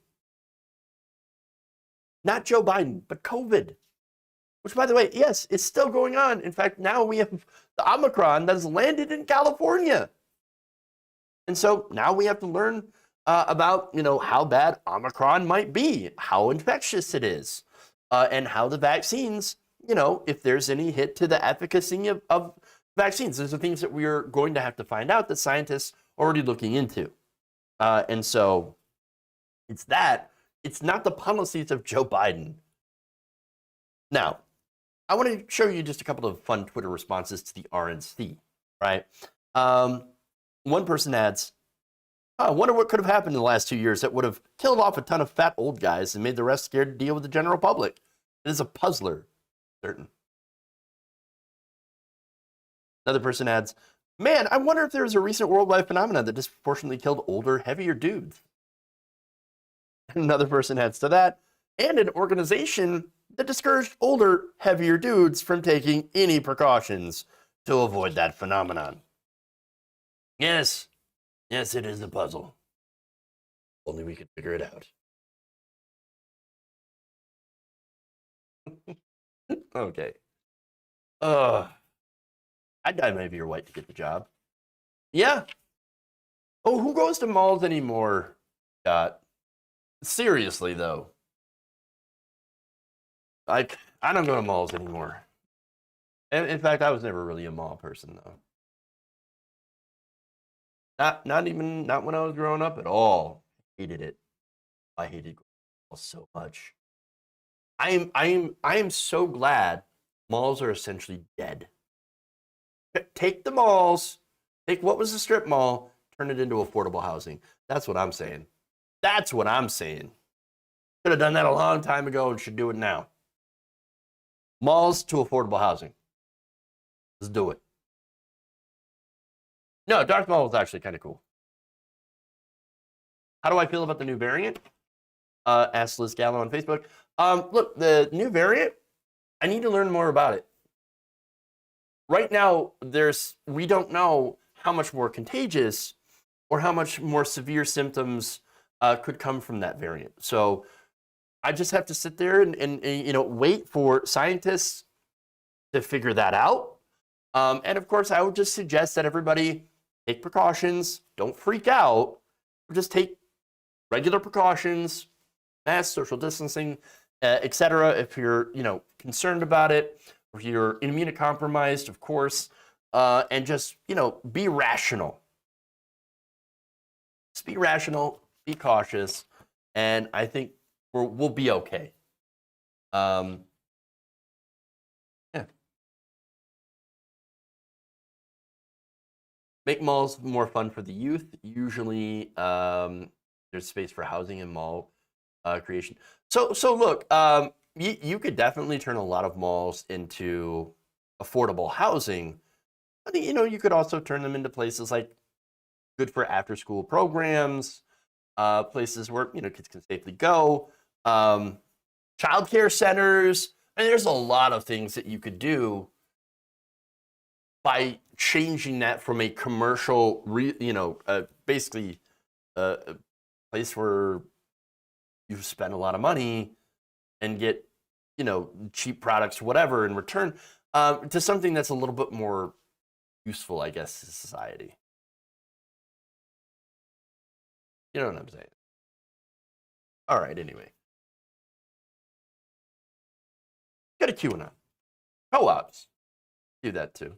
Speaker 10: Not Joe Biden, but COVID. Which, by the way, yes, it's still going on. In fact, now we have the Omicron that has landed in California. And so now we have to learn about, how bad Omicron might be, how infectious it is, and how the vaccines, if there's any hit to the efficacy of vaccines. Those are things that we are going to have to find out that scientists are already looking into. And so it's that. It's not the policies of Joe Biden. Now, I want to show you just a couple of fun Twitter responses to the RNC, right? One person adds, I wonder what could have happened in the last 2 years that would have killed off a ton of fat old guys and made the rest scared to deal with the general public. It is a puzzler, certain. Another person adds, man, I wonder if there was a recent worldwide phenomenon that disproportionately killed older, heavier dudes. Another person adds to that, and an organization that discouraged older, heavier dudes from taking any precautions to avoid that phenomenon. Yes, it is a puzzle. Only we could figure it out. Okay. I'd dye my hair white to get the job. Yeah. Oh, who goes to malls anymore, Scott? Seriously, though. I don't go to malls anymore. In fact, I was never really a mall person, though. Not when I was growing up at all. Hated it. I hated malls so much. I am so glad malls are essentially dead. Take the malls, take what was a strip mall, turn it into affordable housing. That's what I'm saying. That's what I'm saying. Could have done that a long time ago and should do it now. Malls to affordable housing. Let's do it. No, Darth Maul was actually kind of cool. How do I feel about the new variant? Asked Liz Gallo on Facebook. Look, the new variant, I need to learn more about it. Right now, we don't know how much more contagious or how much more severe symptoms could come from that variant. So I just have to sit there and wait for scientists to figure that out. And of course, I would just suggest that everybody take precautions, don't freak out, just take regular precautions, mask, social distancing, etc. If you're concerned about it, if you're immunocompromised, of course, and just be rational. Just be rational, be cautious, and I think we'll be okay. Yeah. Make malls more fun for the youth. Usually, there's space for housing and mall creation. So look, you could definitely turn a lot of malls into affordable housing. I think you could also turn them into places like good for after-school programs, places where kids can safely go, childcare centers. And there's a lot of things that you could do by changing that from a commercial, basically a place where you spend a lot of money and get, cheap products, whatever, in return, to something that's a little bit more useful, I guess, to society. You know what I'm saying? All right, anyway. Got a QAnon. Co-ops do that too.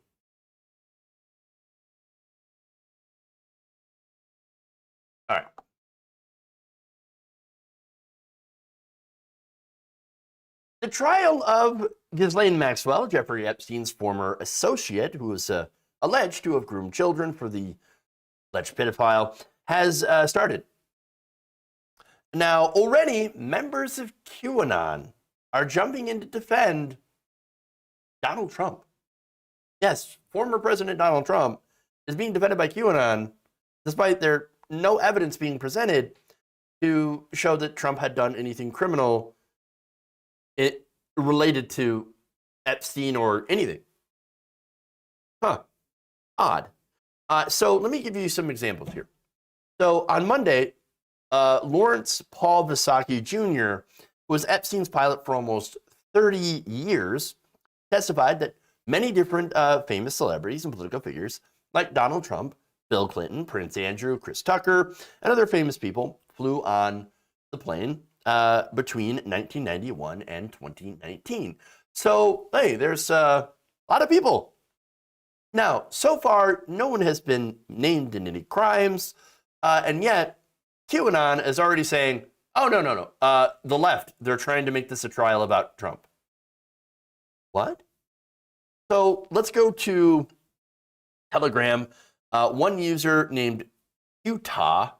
Speaker 10: All right. The trial of Ghislaine Maxwell, Jeffrey Epstein's former associate, who was alleged to have groomed children for the alleged pedophile, has started. Now, already, members of QAnon are jumping in to defend Donald Trump. Yes, former President Donald Trump is being defended by QAnon, despite there no evidence being presented to show that Trump had done anything criminal related to Epstein or anything. Huh. Odd. So let me give you some examples here. So on Monday, Lawrence Paul Visacki Jr., who was Epstein's pilot for almost 30 years, testified that many different famous celebrities and political figures like Donald Trump, Bill Clinton, Prince Andrew, Chris Tucker, and other famous people flew on the plane between 1991 and 2019. So, hey, there's a lot of people. Now, so far, no one has been named in any crimes, and yet QAnon is already saying, oh, no. The left, they're trying to make this a trial about Trump. What? So let's go to Telegram. One user named Utah.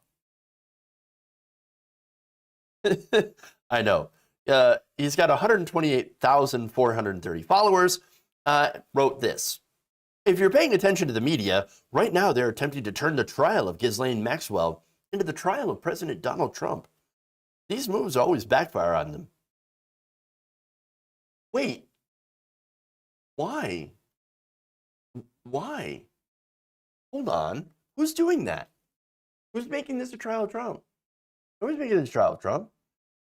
Speaker 10: I know. He's got 128,430 followers. Wrote this. If you're paying attention to the media, right now they're attempting to turn the trial of Ghislaine Maxwell into the trial of President Donald Trump. These moves always backfire on them. Wait. Why? Why? Hold on. Who's doing that? Who's making this a trial of Trump? Who's making this a trial of Trump?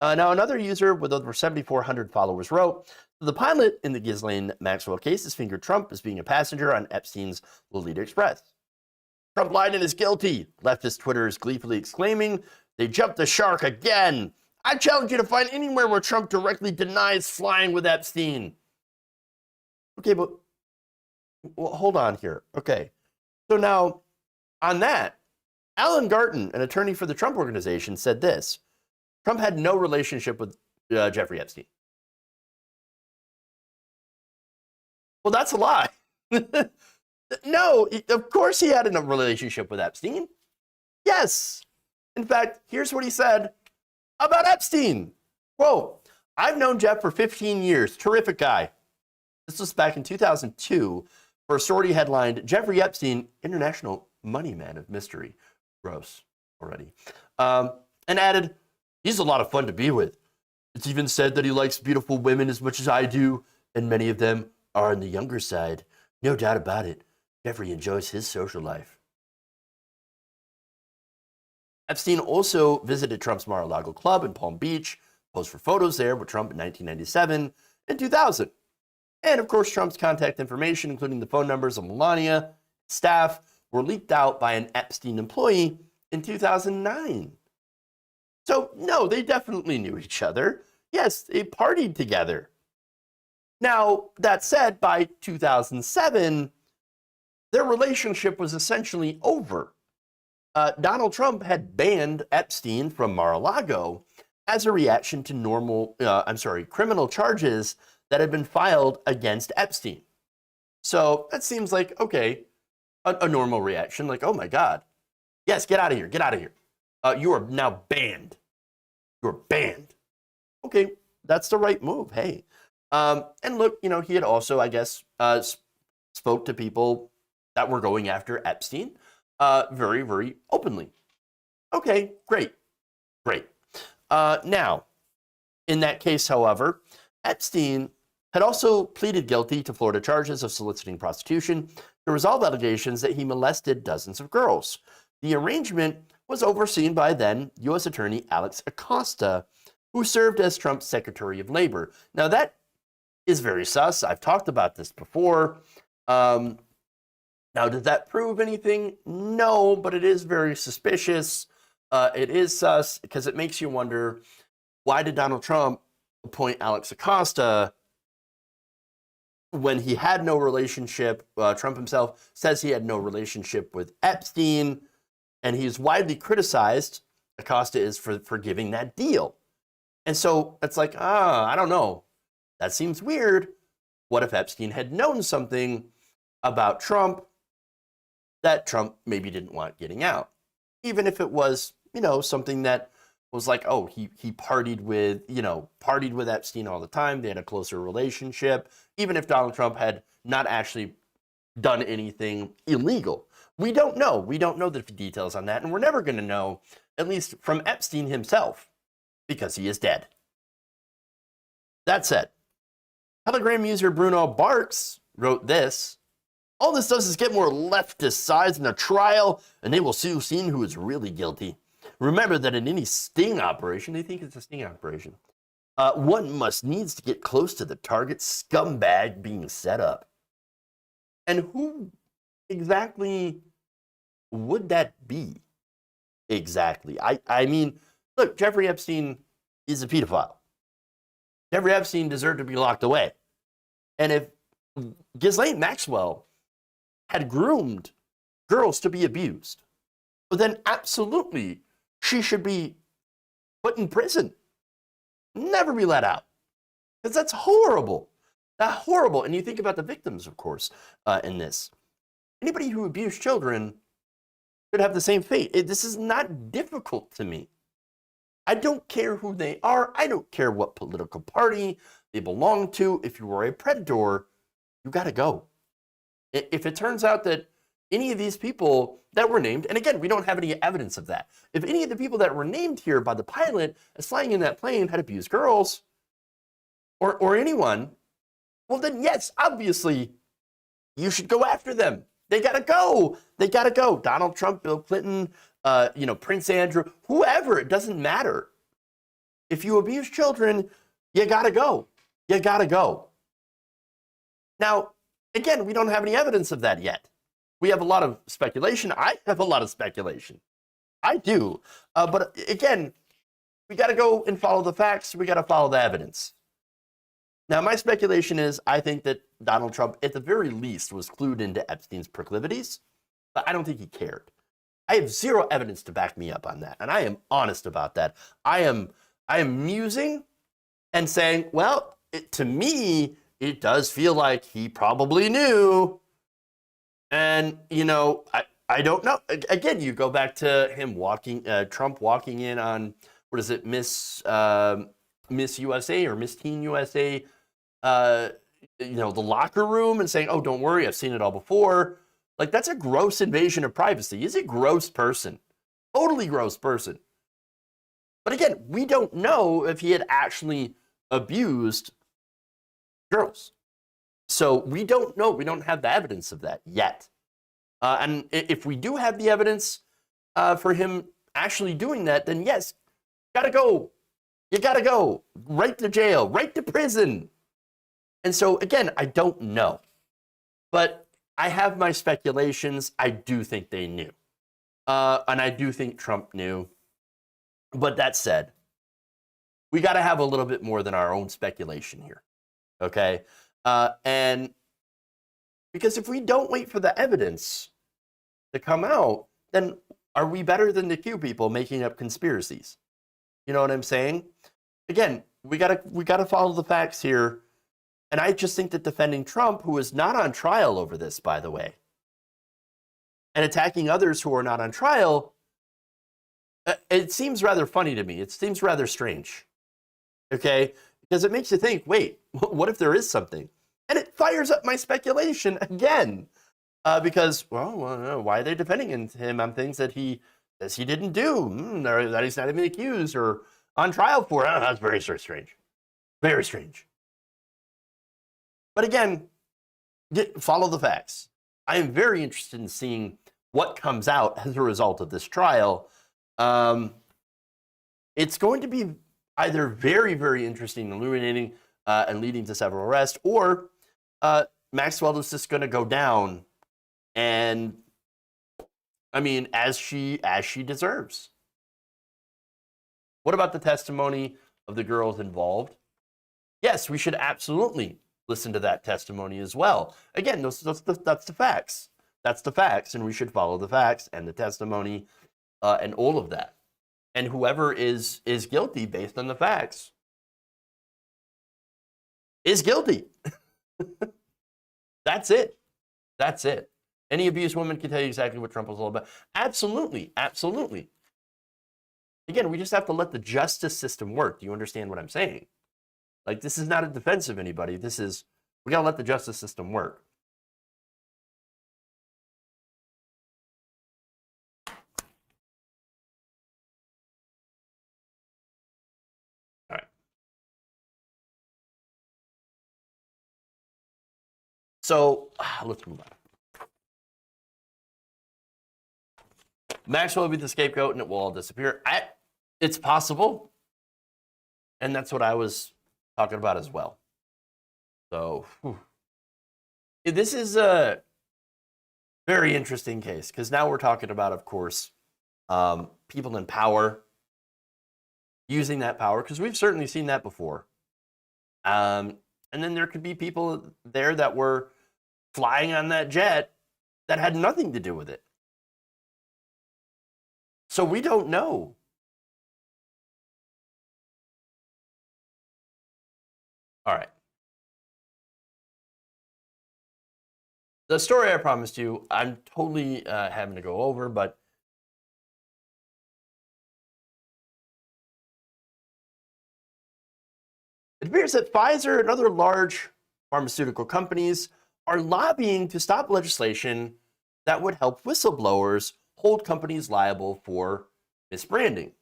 Speaker 10: Now, another user with over 7,400 followers wrote, the pilot in the Ghislaine Maxwell case has fingered Trump as being a passenger on Epstein's Lolita Express. Trump lied and is guilty. Leftist Twitter is gleefully exclaiming, they jumped the shark again. I challenge you to find anywhere where Trump directly denies flying with Epstein. Okay, but well, hold on here. Okay. So now, on that, Alan Garten, an attorney for the Trump Organization, said this. Trump had no relationship with Jeffrey Epstein. Well, that's a lie. No, of course he had a relationship with Epstein. Yes. In fact, here's what he said about Epstein. Quote, I've known Jeff for 15 years. Terrific guy. This was back in 2002 for a story headlined, Jeffrey Epstein, International Money Man of Mystery. Gross already. And added, he's a lot of fun to be with. It's even said that he likes beautiful women as much as I do. and many of them are on the younger side. No doubt about it. Jeffrey enjoys his social life. Epstein also visited Trump's Mar-a-Lago club in Palm Beach, posed for photos there with Trump in 1997 and 2000. And of course, Trump's contact information, including the phone numbers of Melania, staff, were leaked out by an Epstein employee in 2009. So, no, they definitely knew each other. Yes, they partied together. Now, that said, by 2007, their relationship was essentially over. Donald Trump had banned Epstein from Mar-a-Lago as a reaction to criminal charges that had been filed against Epstein. So that seems like, okay, a normal reaction, like, oh my God, yes, get out of here, get out of here. You are now banned. You're banned. Okay, that's the right move, hey. And look, he had also, I guess, spoke to people that were going after Epstein very, very openly. Okay, great. Now, in that case, however, Epstein had also pleaded guilty to Florida charges of soliciting prostitution to resolve allegations that he molested dozens of girls. The arrangement was overseen by then U.S. Attorney Alex Acosta, who served as Trump's Secretary of Labor. Now, that is very sus. I've talked about this before. Now, does that prove anything? No, but it is very suspicious. It is sus because it makes you wonder, why did Donald Trump appoint Alex Acosta when he had no relationship? Trump himself says he had no relationship with Epstein, and he's widely criticized, Acosta is, for giving that deal. And so it's like, I don't know. That seems weird. What if Epstein had known something about Trump that Trump maybe didn't want getting out? Even if it was, something that was like, oh, he partied with Epstein all the time. They had a closer relationship. Even if Donald Trump had not actually done anything illegal. We don't know. We don't know the details on that. And we're never going to know, at least from Epstein himself, because he is dead. That said, Telegram user Bruno Barks wrote this: all this does is get more leftist sides in a trial, and they will soon see who is really guilty. Remember that in any sting operation, they think it's a sting operation, one must needs to get close to the target scumbag being set up. And who exactly would that be? Exactly. I mean, look, Jeffrey Epstein is a pedophile. Jeffrey Epstein deserved to be locked away. And if Ghislaine Maxwell had groomed girls to be abused, then absolutely she should be put in prison. Never be let out. Because that's horrible. That's horrible. And you think about the victims, of course, in this. Anybody who abused children should have the same fate. This is not difficult to me. I don't care who they are. I don't care what political party they belong to. If you are a predator, you got to go. If it turns out that any of these people that were named, and again, we don't have any evidence of that. If any of the people that were named here by the pilot as flying in that plane had abused girls, or anyone, well then yes, obviously, you should go after them. They gotta go. They gotta go. Donald Trump, Bill Clinton, Prince Andrew, whoever, it doesn't matter. If you abuse children, you gotta go. You gotta go. Now, again, we don't have any evidence of that yet. We have a lot of speculation. I have a lot of speculation. I do. But again, we got to go and follow the facts. We got to follow the evidence. Now, my speculation is I think that Donald Trump, at the very least, was clued into Epstein's proclivities, but I don't think he cared. I have zero evidence to back me up on that, and I am honest about that. I am musing and saying, well, to me, it does feel like he probably knew. And, I don't know. Again, you go back to him Trump walking in on, Miss USA or Miss Teen USA, the locker room and saying, oh, don't worry, I've seen it all before. Like, that's a gross invasion of privacy. He's a gross person. Totally gross person. But again, we don't know if he had actually abused girls. So we don't know. We don't have the evidence of that yet. And if we do have the evidence for him actually doing that, then yes, gotta go. You gotta go right to jail, right to prison. And so again, I don't know, but I have my speculations. I do think they knew, and I do think Trump knew. But that said, we got to have a little bit more than our own speculation here, okay? And because if we don't wait for the evidence to come out, then are we better than the Q people making up conspiracies? You know what I'm saying? Again, we gotta follow the facts here. And I just think that defending Trump, who is not on trial over this, by the way, and attacking others who are not on trial, it seems rather funny to me. It seems rather strange, okay? Because it makes you think, wait, what if there is something? And it fires up my speculation again. Because, well, why are they defending him on things that he says he didn't do, or that he's not even accused or on trial for? That's very strange. Very strange. But again, follow the facts. I am very interested in seeing what comes out as a result of this trial. It's going to be either very, very interesting, illuminating, and leading to several arrests, or Maxwell is just going to go down, and I mean, as she deserves. What about the testimony of the girls involved? Yes, we should absolutely listen to that testimony as well. Again, that's the facts. That's the facts, and we should follow the facts and the testimony and all of that. And whoever is guilty based on the facts is guilty. That's it. That's it. Any abused woman can tell you exactly what Trump was all about. Absolutely. Absolutely. Again, we just have to let the justice system work. Do you understand what I'm saying? Like, this is not a defense of anybody. This is, we got to let the justice system work. All right. So, let's move on. Maxwell will be the scapegoat and it will all disappear. It's possible. And that's what I was talking about as well. So, this is a very interesting case because now we're talking about, of course, people in power using that power, because we've certainly seen that before. And then there could be people there that were flying on that jet that had nothing to do with it. So we don't know. All right. The story I promised you, I'm totally having to go over, but it appears that Pfizer and other large pharmaceutical companies are lobbying to stop legislation that would help whistleblowers hold companies liable for misbranding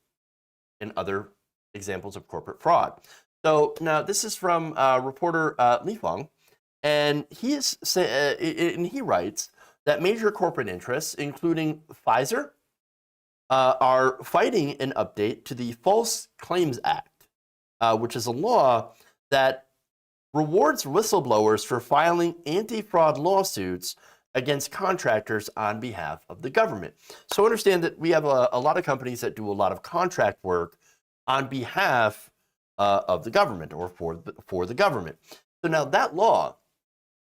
Speaker 10: and other examples of corporate fraud. So now this is from reporter Li Feng, and he writes that major corporate interests, including Pfizer, are fighting an update to the False Claims Act, which is a law that rewards whistleblowers for filing anti-fraud lawsuits against contractors on behalf of the government. So understand that we have a lot of companies that do a lot of contract work on behalf of the government or for the government. So now that law,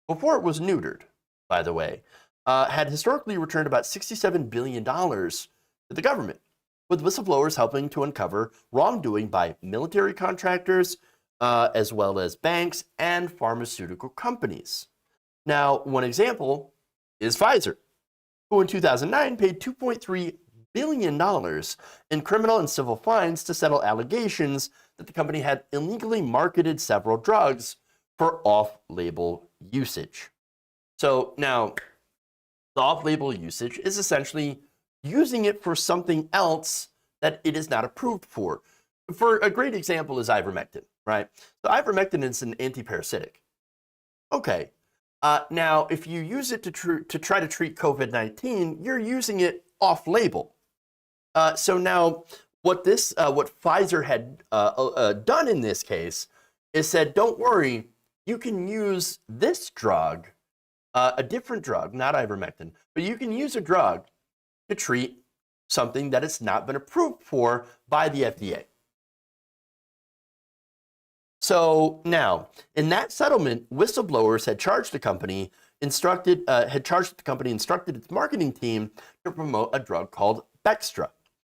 Speaker 10: before it was neutered, by the way, had historically returned about $67 billion to the government, with whistleblowers helping to uncover wrongdoing by military contractors, as well as banks and pharmaceutical companies. Now, one example is Pfizer, who in 2009 paid $2.3 billion in criminal and civil fines to settle allegations that the company had illegally marketed several drugs for off-label usage. So now, the off-label usage is essentially using it for something else that it is not approved for. For a great example is ivermectin, right? So ivermectin is an antiparasitic. Okay, Now, if you use it to try to treat COVID-19, you're using it off-label. So now, what Pfizer had done in this case is said, don't worry, you can use this drug, a different drug, not ivermectin, but you can use a drug to treat something that has not been approved for by the FDA. So now, in that settlement, whistleblowers had charged the company, instructed its marketing team to promote a drug called Bextra,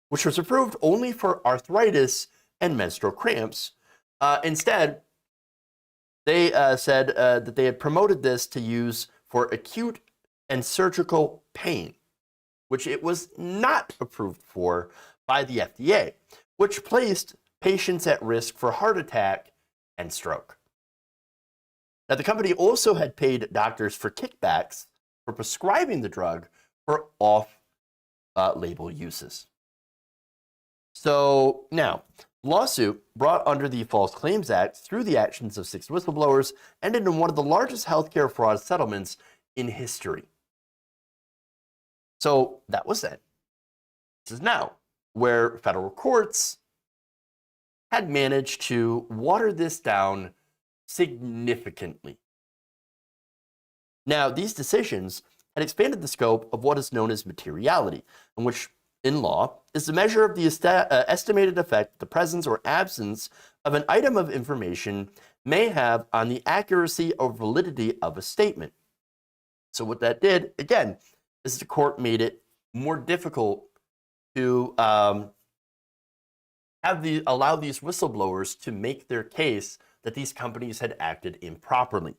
Speaker 10: which was approved only for arthritis and menstrual cramps. Instead, they said that they had promoted this to use for acute and surgical pain, which it was not approved for by the FDA, which placed patients at risk for heart attack and stroke. Now, the company also had paid doctors for kickbacks for prescribing the drug for off-label uses. So now, lawsuit brought under the False Claims Act through the actions of 6 whistleblowers ended in one of the largest healthcare fraud settlements in history. So that was then. This is now, where federal courts had managed to water this down significantly. Now, these decisions had expanded the scope of what is known as materiality, in which, in law, is the measure of the estimated effect the presence or absence of an item of information may have on the accuracy or validity of a statement. So what that did, again, is the court made it more difficult to allow these whistleblowers to make their case that these companies had acted improperly.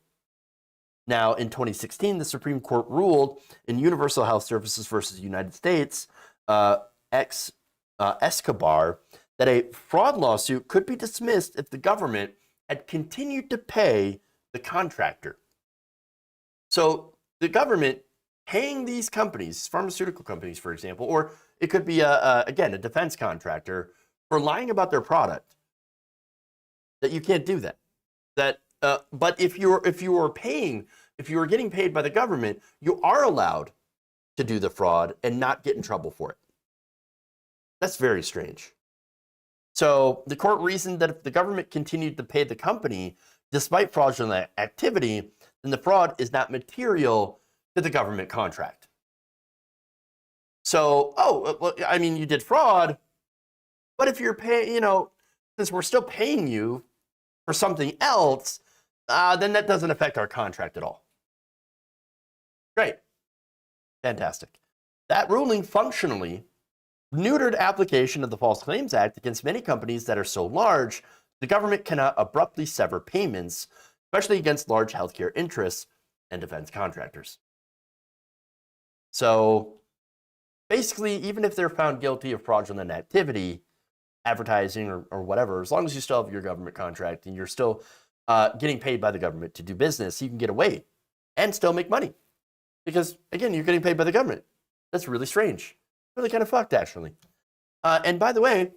Speaker 10: Now, in 2016, the Supreme Court ruled in Universal Health Services versus United States, Escobar, that a fraud lawsuit could be dismissed if the government had continued to pay the contractor. So the government paying these companies, pharmaceutical companies, for example, or it could be, again, a defense contractor, for lying about their product, that you can't do that. But if you are getting paid by the government, you are allowed to do the fraud and not get in trouble for it. That's very strange. So the court reasoned that if the government continued to pay the company despite fraudulent activity, then the fraud is not material to the government contract. So, well, I mean, you did fraud, but if you're paying, since we're still paying you for something else, then that doesn't affect our contract at all. Great. Fantastic. That ruling functionally neutered application of the False Claims Act against many companies that are so large, the government cannot abruptly sever payments, especially against large healthcare interests and defense contractors. So basically, even if they're found guilty of fraudulent activity, advertising or whatever, as long as you still have your government contract and you're still getting paid by the government to do business, you can get away and still make money. Because, again, you're getting paid by the government. That's really strange. Really kind of fucked, actually. And by the way,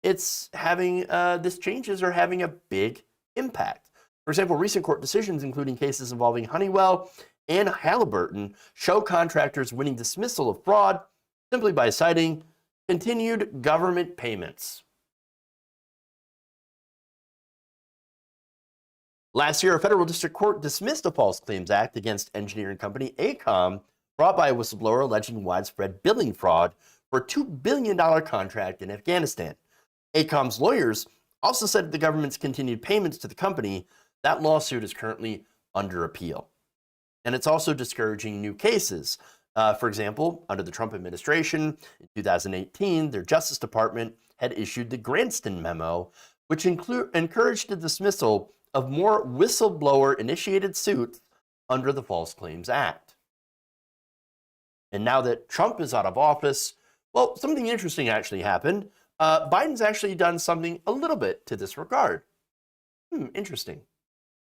Speaker 10: it's having, these changes are having a big impact. For example, recent court decisions, including cases involving Honeywell and Halliburton, show contractors winning dismissal of fraud simply by citing continued government payments. Last year, a federal district court dismissed a False Claims Act against engineering company AECOM, brought by a whistleblower alleging widespread billing fraud for a $2 billion contract in Afghanistan. AECOM's lawyers also said the government's continued payments to the company. That lawsuit is currently under appeal. And it's also discouraging new cases. For example, under the Trump administration, in 2018, their Justice Department had issued the Granston Memo, which encouraged the dismissal of more whistleblower-initiated suits under the False Claims Act. And now that Trump is out of office, well, something interesting actually happened. Biden's actually done something a little bit to this regard. Interesting.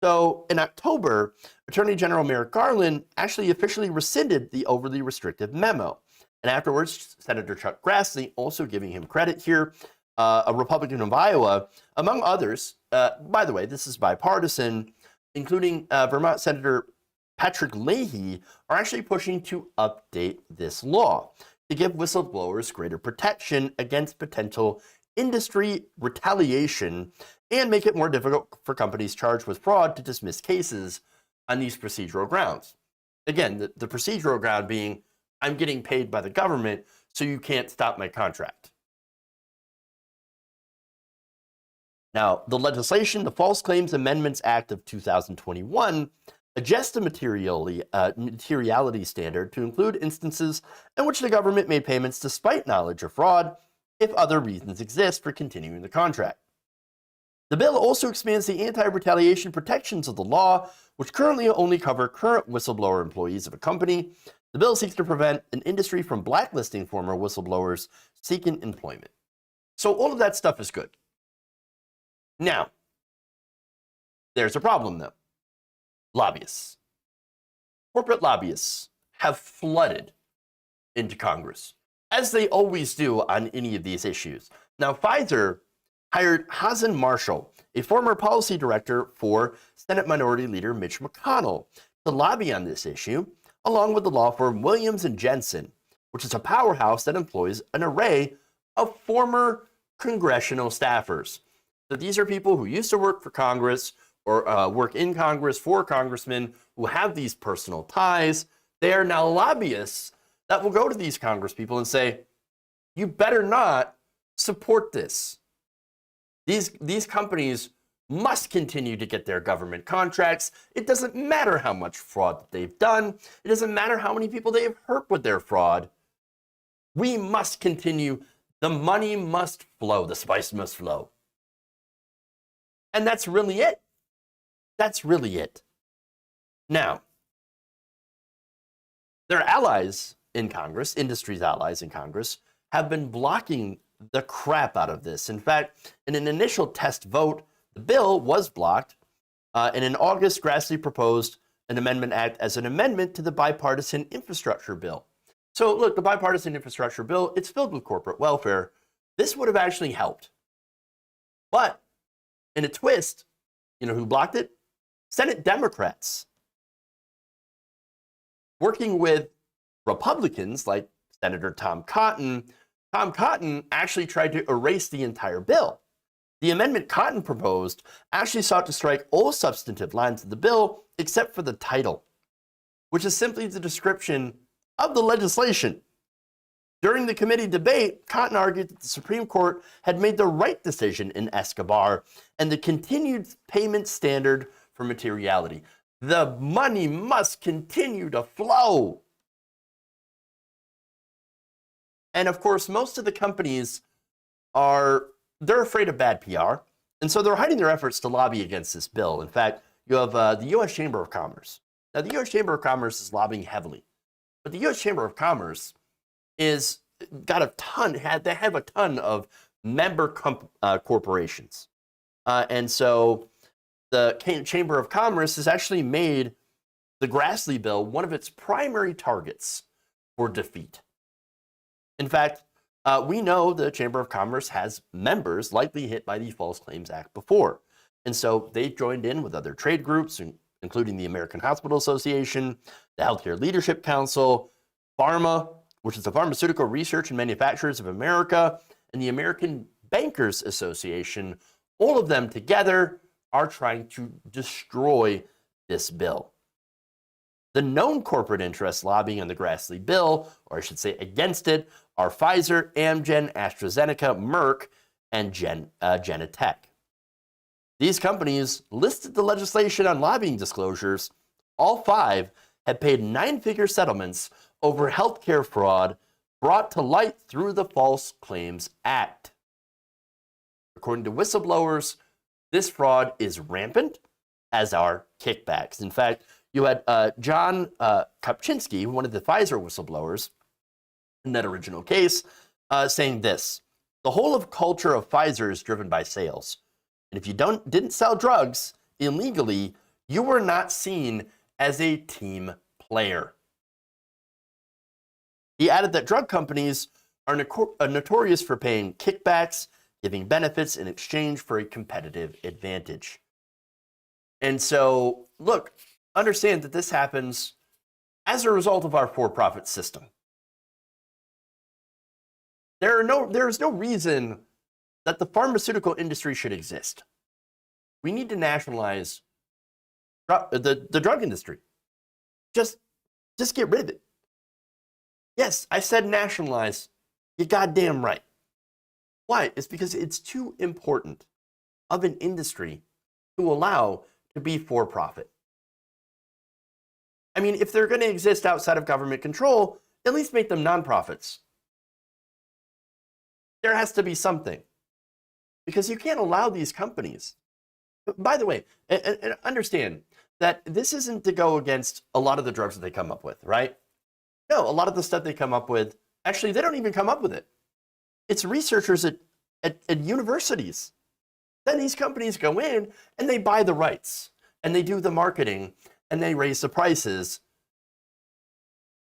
Speaker 10: So in October, Attorney General Merrick Garland actually officially rescinded the overly restrictive memo. And afterwards, Senator Chuck Grassley, also giving him credit here, a Republican of Iowa, among others, by the way, this is bipartisan, including Vermont Senator Patrick Leahy are actually pushing to update this law to give whistleblowers greater protection against potential industry retaliation and make it more difficult for companies charged with fraud to dismiss cases on these procedural grounds. Again, the procedural ground being, I'm getting paid by the government, so you can't stop my contract. Now, the legislation, the False Claims Amendments Act of 2021, adjusts the materiality standard to include instances in which the government made payments despite knowledge of fraud if other reasons exist for continuing the contract. The bill also expands the anti-retaliation protections of the law, which currently only cover current whistleblower employees of a company. The bill seeks to prevent an industry from blacklisting former whistleblowers seeking employment. So all of that stuff is good. Now, there's a problem though. Lobbyists. Corporate lobbyists have flooded into Congress, as they always do on any of these issues. Now, Pfizer hired Hazen Marshall, a former policy director for Senate Minority Leader Mitch McConnell, to lobby on this issue, along with the law firm Williams & Jensen, which is a powerhouse that employs an array of former congressional staffers. So these are people who used to work for Congress or work in Congress for congressmen who have these personal ties. They are now lobbyists that will go to these congresspeople and say, you better not support this. These companies must continue to get their government contracts. It doesn't matter how much fraud that they've done. It doesn't matter how many people they have hurt with their fraud. We must continue. The money must flow. The spice must flow. And that's really it. That's really it. Now, their allies in Congress, industry's allies in Congress, have been blocking the crap out of this. In fact, in an initial test vote, the bill was blocked, and in August, Grassley proposed an amendment act as an amendment to the bipartisan infrastructure bill. So look, the bipartisan infrastructure bill, it's filled with corporate welfare. This would have actually helped. But in a twist, you know who blocked it? Senate Democrats, working with Republicans like Senator Tom Cotton. Tom Cotton actually tried to erase the entire bill. The amendment Cotton proposed actually sought to strike all substantive lines of the bill except for the title, which is simply the description of the legislation. During the committee debate, Cotton argued that the Supreme Court had made the right decision in Escobar and the continued payment standard for materiality. The money must continue to flow. And of course, most of the companies they're afraid of bad PR. And so they're hiding their efforts to lobby against this bill. In fact, you have the U.S. Chamber of Commerce. Now, the U.S. Chamber of Commerce is lobbying heavily. But the U.S. Chamber of Commerce they have a ton of member corporations. And so the Chamber of Commerce has actually made the Grassley bill one of its primary targets for defeat. In fact, we know the Chamber of Commerce has members likely hit by the False Claims Act before. And so they joined in with other trade groups, including the American Hospital Association, the Healthcare Leadership Council, PhRMA, which is the Pharmaceutical Research and Manufacturers of America, and the American Bankers Association. All of them together are trying to destroy this bill. The known corporate interests lobbying on the Grassley bill, or I should say against it, are Pfizer, Amgen, AstraZeneca, Merck, and Genentech. These companies listed the legislation on lobbying disclosures. All five had paid nine-figure settlements over healthcare fraud brought to light through the False Claims Act. According to whistleblowers, this fraud is rampant, as are kickbacks. In fact, you had John Kopczynski, one of the Pfizer whistleblowers in that original case, saying this: the whole of culture of Pfizer is driven by sales. And if you didn't sell drugs illegally, you were not seen as a team player. He added that drug companies are notorious for paying kickbacks, giving benefits in exchange for a competitive advantage. And so, look, understand that this happens as a result of our for-profit system. There is no reason that the pharmaceutical industry should exist. We need to nationalize the drug industry. Just get rid of it. Yes, I said nationalize. You're goddamn right. Why? It's because it's too important of an industry to allow to be for profit. I mean, if they're going to exist outside of government control, at least make them nonprofits. There has to be something. Because you can't allow these companies. By the way, and understand that this isn't to go against a lot of the drugs that they come up with, right? No, a lot of the stuff they come up with, actually, they don't even come up with it. It's researchers at universities. Then these companies go in and they buy the rights and they do the marketing and they raise the prices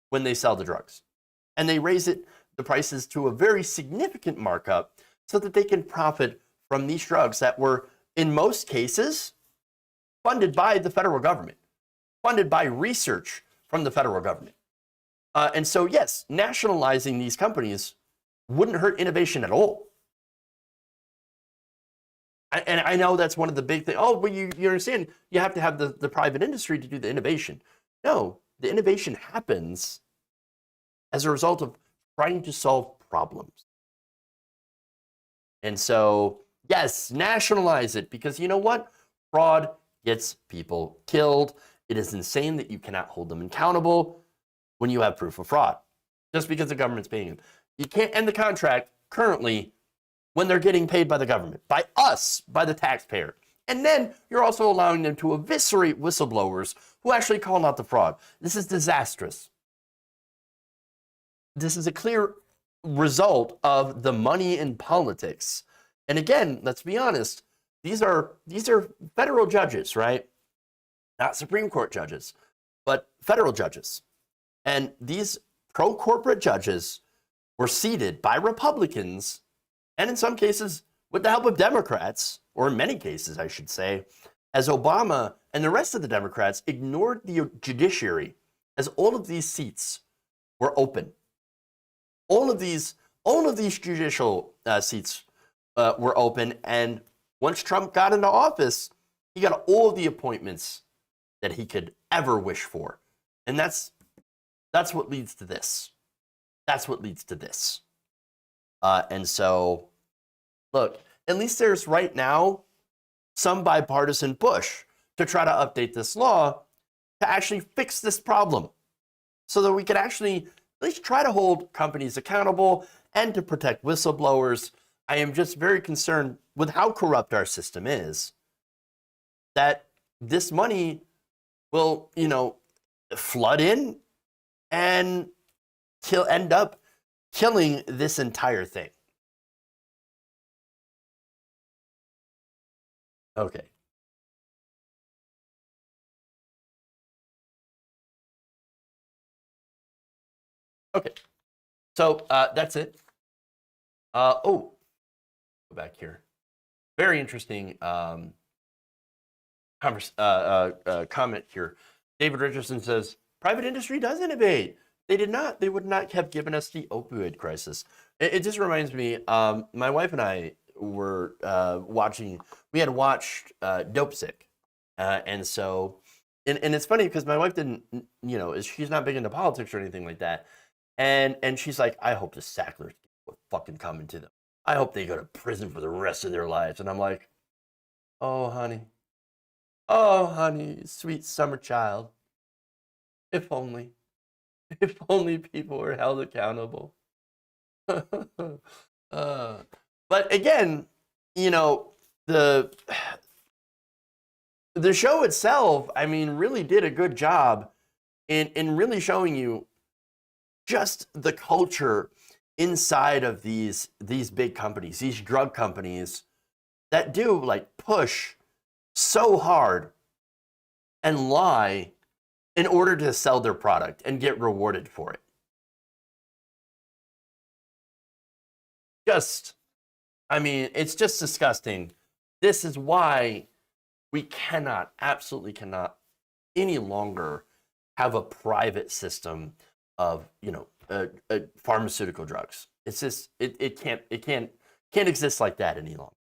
Speaker 10: when they sell the drugs. And they raise the prices to a very significant markup so that they can profit from these drugs that were, in most cases, funded by the federal government, funded by research from the federal government. And so, yes, nationalizing these companies wouldn't hurt innovation at all. And I know that's one of the big things. Oh, but you understand, you have to have the private industry to do the innovation. No, the innovation happens as a result of trying to solve problems. And so, yes, nationalize it, because you know what? Fraud gets people killed. It is insane that you cannot hold them accountable when you have proof of fraud, just because the government's paying them. You can't end the contract currently when they're getting paid by the government, by us, by the taxpayer. And then you're also allowing them to eviscerate whistleblowers who actually call out the fraud. This is disastrous. This is a clear result of the money in politics. And again, let's be honest, these are federal judges, right? Not Supreme Court judges, but federal judges. And these pro-corporate judges were seated by Republicans, and in some cases with the help of Democrats, or in many cases, I should say, as Obama and the rest of the Democrats ignored the judiciary as all of these seats were open. All of these judicial seats were open, and once Trump got into office, he got all of the appointments that he could ever wish for. And that's what leads to this. That's what leads to this. And so, look, at least there's right now some bipartisan push to try to update this law to actually fix this problem so that we can actually at least try to hold companies accountable and to protect whistleblowers. I am just very concerned with how corrupt our system is, that this money will, flood in and end up killing this entire thing. Okay. Okay. So that's it. Go back here. Very interesting comment here. David Richardson says, private industry does innovate. They would not have given us the opioid crisis. It just reminds me, my wife and I were we had watched Dope Sick. And so, and it's funny because my wife didn't, she's not big into politics or anything like that. And she's like, I hope the Sacklers get what fucking coming to them. I hope they go to prison for the rest of their lives. And I'm like, oh, honey, sweet summer child. If only people were held accountable. But again, the show itself, I mean, really did a good job in really showing you just the culture inside of these big companies, these drug companies that do push so hard and lie in order to sell their product and get rewarded for it. It's just disgusting. This is why we absolutely cannot any longer have a private system of, pharmaceutical drugs. It's just it can't exist like that any longer.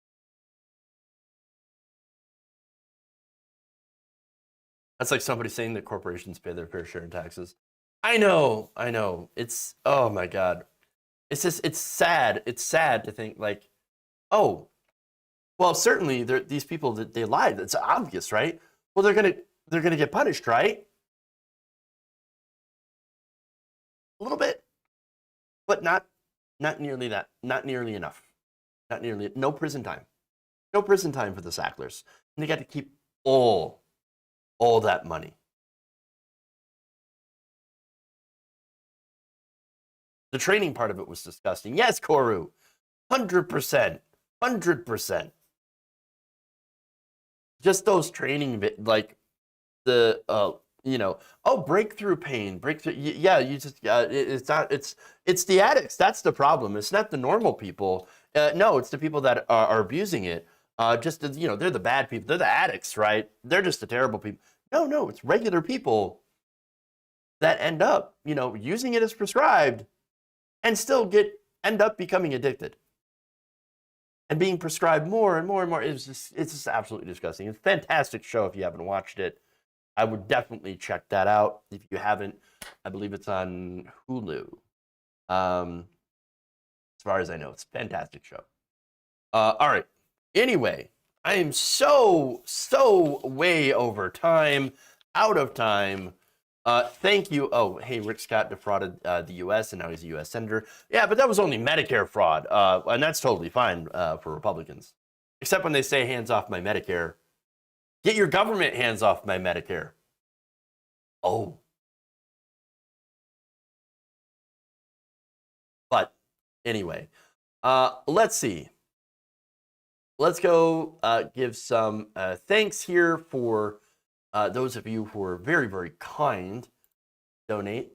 Speaker 10: That's like somebody saying that corporations pay their fair share in taxes. I know. It's, oh my God. It's just, it's sad. It's sad to think like, oh, well, certainly these people that they lied. It's obvious, right? Well, they're gonna get punished, right? A little bit, but not nearly that. Not nearly enough. No prison time. No prison time for the Sacklers. And they got to keep all that money. The training part of it was disgusting. Yes, Koru, 100%, 100%. Just those training, like the, breakthrough pain, yeah, you just, it's the addicts. That's the problem. It's not the normal people. No, it's the people that are abusing it. They're the bad people. They're the addicts, right? They're just the terrible people. No, it's regular people that end up, using it as prescribed and still end up becoming addicted and being prescribed more and more and more. It's just absolutely disgusting. It's a fantastic show if you haven't watched it. I would definitely check that out if you haven't. I believe it's on Hulu. As far as I know, it's a fantastic show. All right. Anyway, I am so way over time, out of time. Thank you. Oh, hey, Rick Scott defrauded the U.S. and now he's a U.S. senator. Yeah, but that was only Medicare fraud, and that's totally fine for Republicans, except when they say hands off my Medicare. Get your government hands off my Medicare. Oh. But anyway, let's see. Let's go give some thanks here for those of you who are very, very kind, donate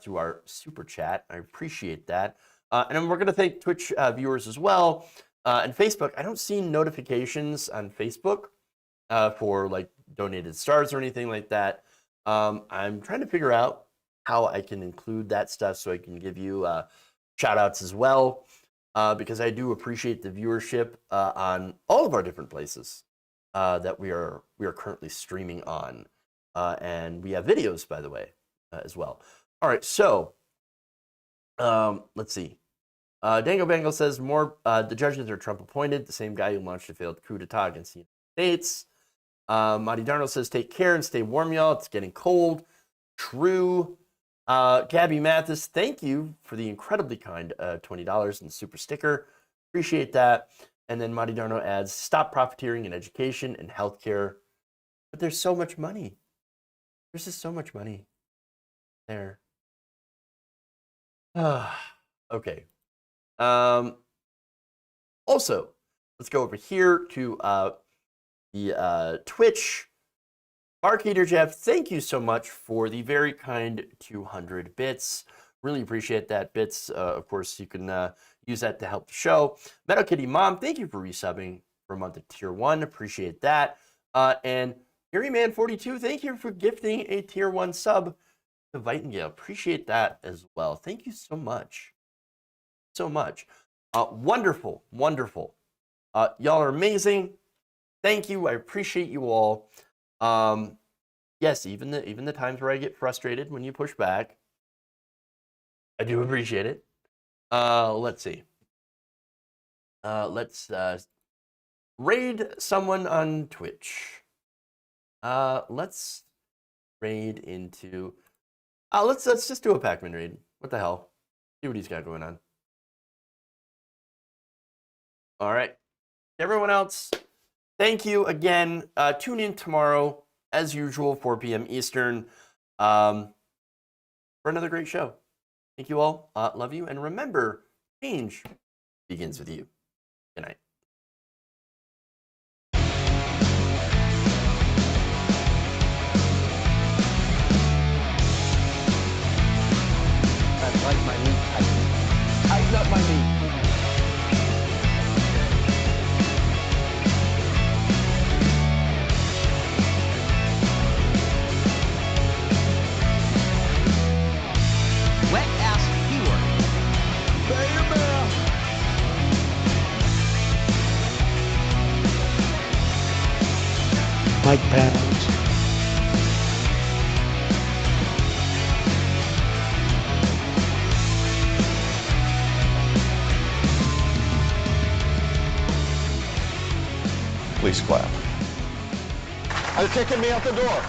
Speaker 10: through our super chat. I appreciate that. And then we're going to thank Twitch viewers as well. And Facebook, I don't see notifications on Facebook for like donated stars or anything like that. I'm trying to figure out how I can include that stuff so I can give you shout outs as well. Because I do appreciate the viewership on all of our different places that we are currently streaming on. And we have videos, by the way, as well. All right, so let's see. Dango Bango says, the judges are Trump appointed, the same guy who launched a failed coup d'etat against the United States. Madi Darno says, take care and stay warm, y'all. It's getting cold. True. Gabby Mathis, thank you for the incredibly kind $20 and super sticker. Appreciate that. And then Madi Darno adds, stop profiteering in education and healthcare. But there's so much money. There's just so much money there. Okay. Also, let's go over here to the Twitch. Arcader Jeff, thank you so much for the very kind 200 bits. Really appreciate that. Bits, of course, you can use that to help the show. Metal Kitty Mom, thank you for resubbing for a month of Tier 1. Appreciate that. And HairyMan42, thank you for gifting a Tier 1 sub to Vitingale. Appreciate that as well. Thank you so much. So much. Wonderful, wonderful. Y'all are amazing. Thank you. I appreciate you all. Yes, even the times where I get frustrated when you push back, I do appreciate it. Let's see. Let's raid someone on Twitch. Let's raid into. Let's just do a Pac-Man raid. What the hell? See what he's got going on. All right, everyone else. Thank you again. Tune in tomorrow, as usual, 4 p.m. Eastern, for another great show. Thank you all. Love you. And remember, change begins with you. Good night.
Speaker 1: I like my meat. Tighten up my meat.
Speaker 2: Mike Patterns.
Speaker 3: Please clap. You're kicking me out the door.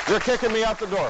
Speaker 3: You're kicking me out the door.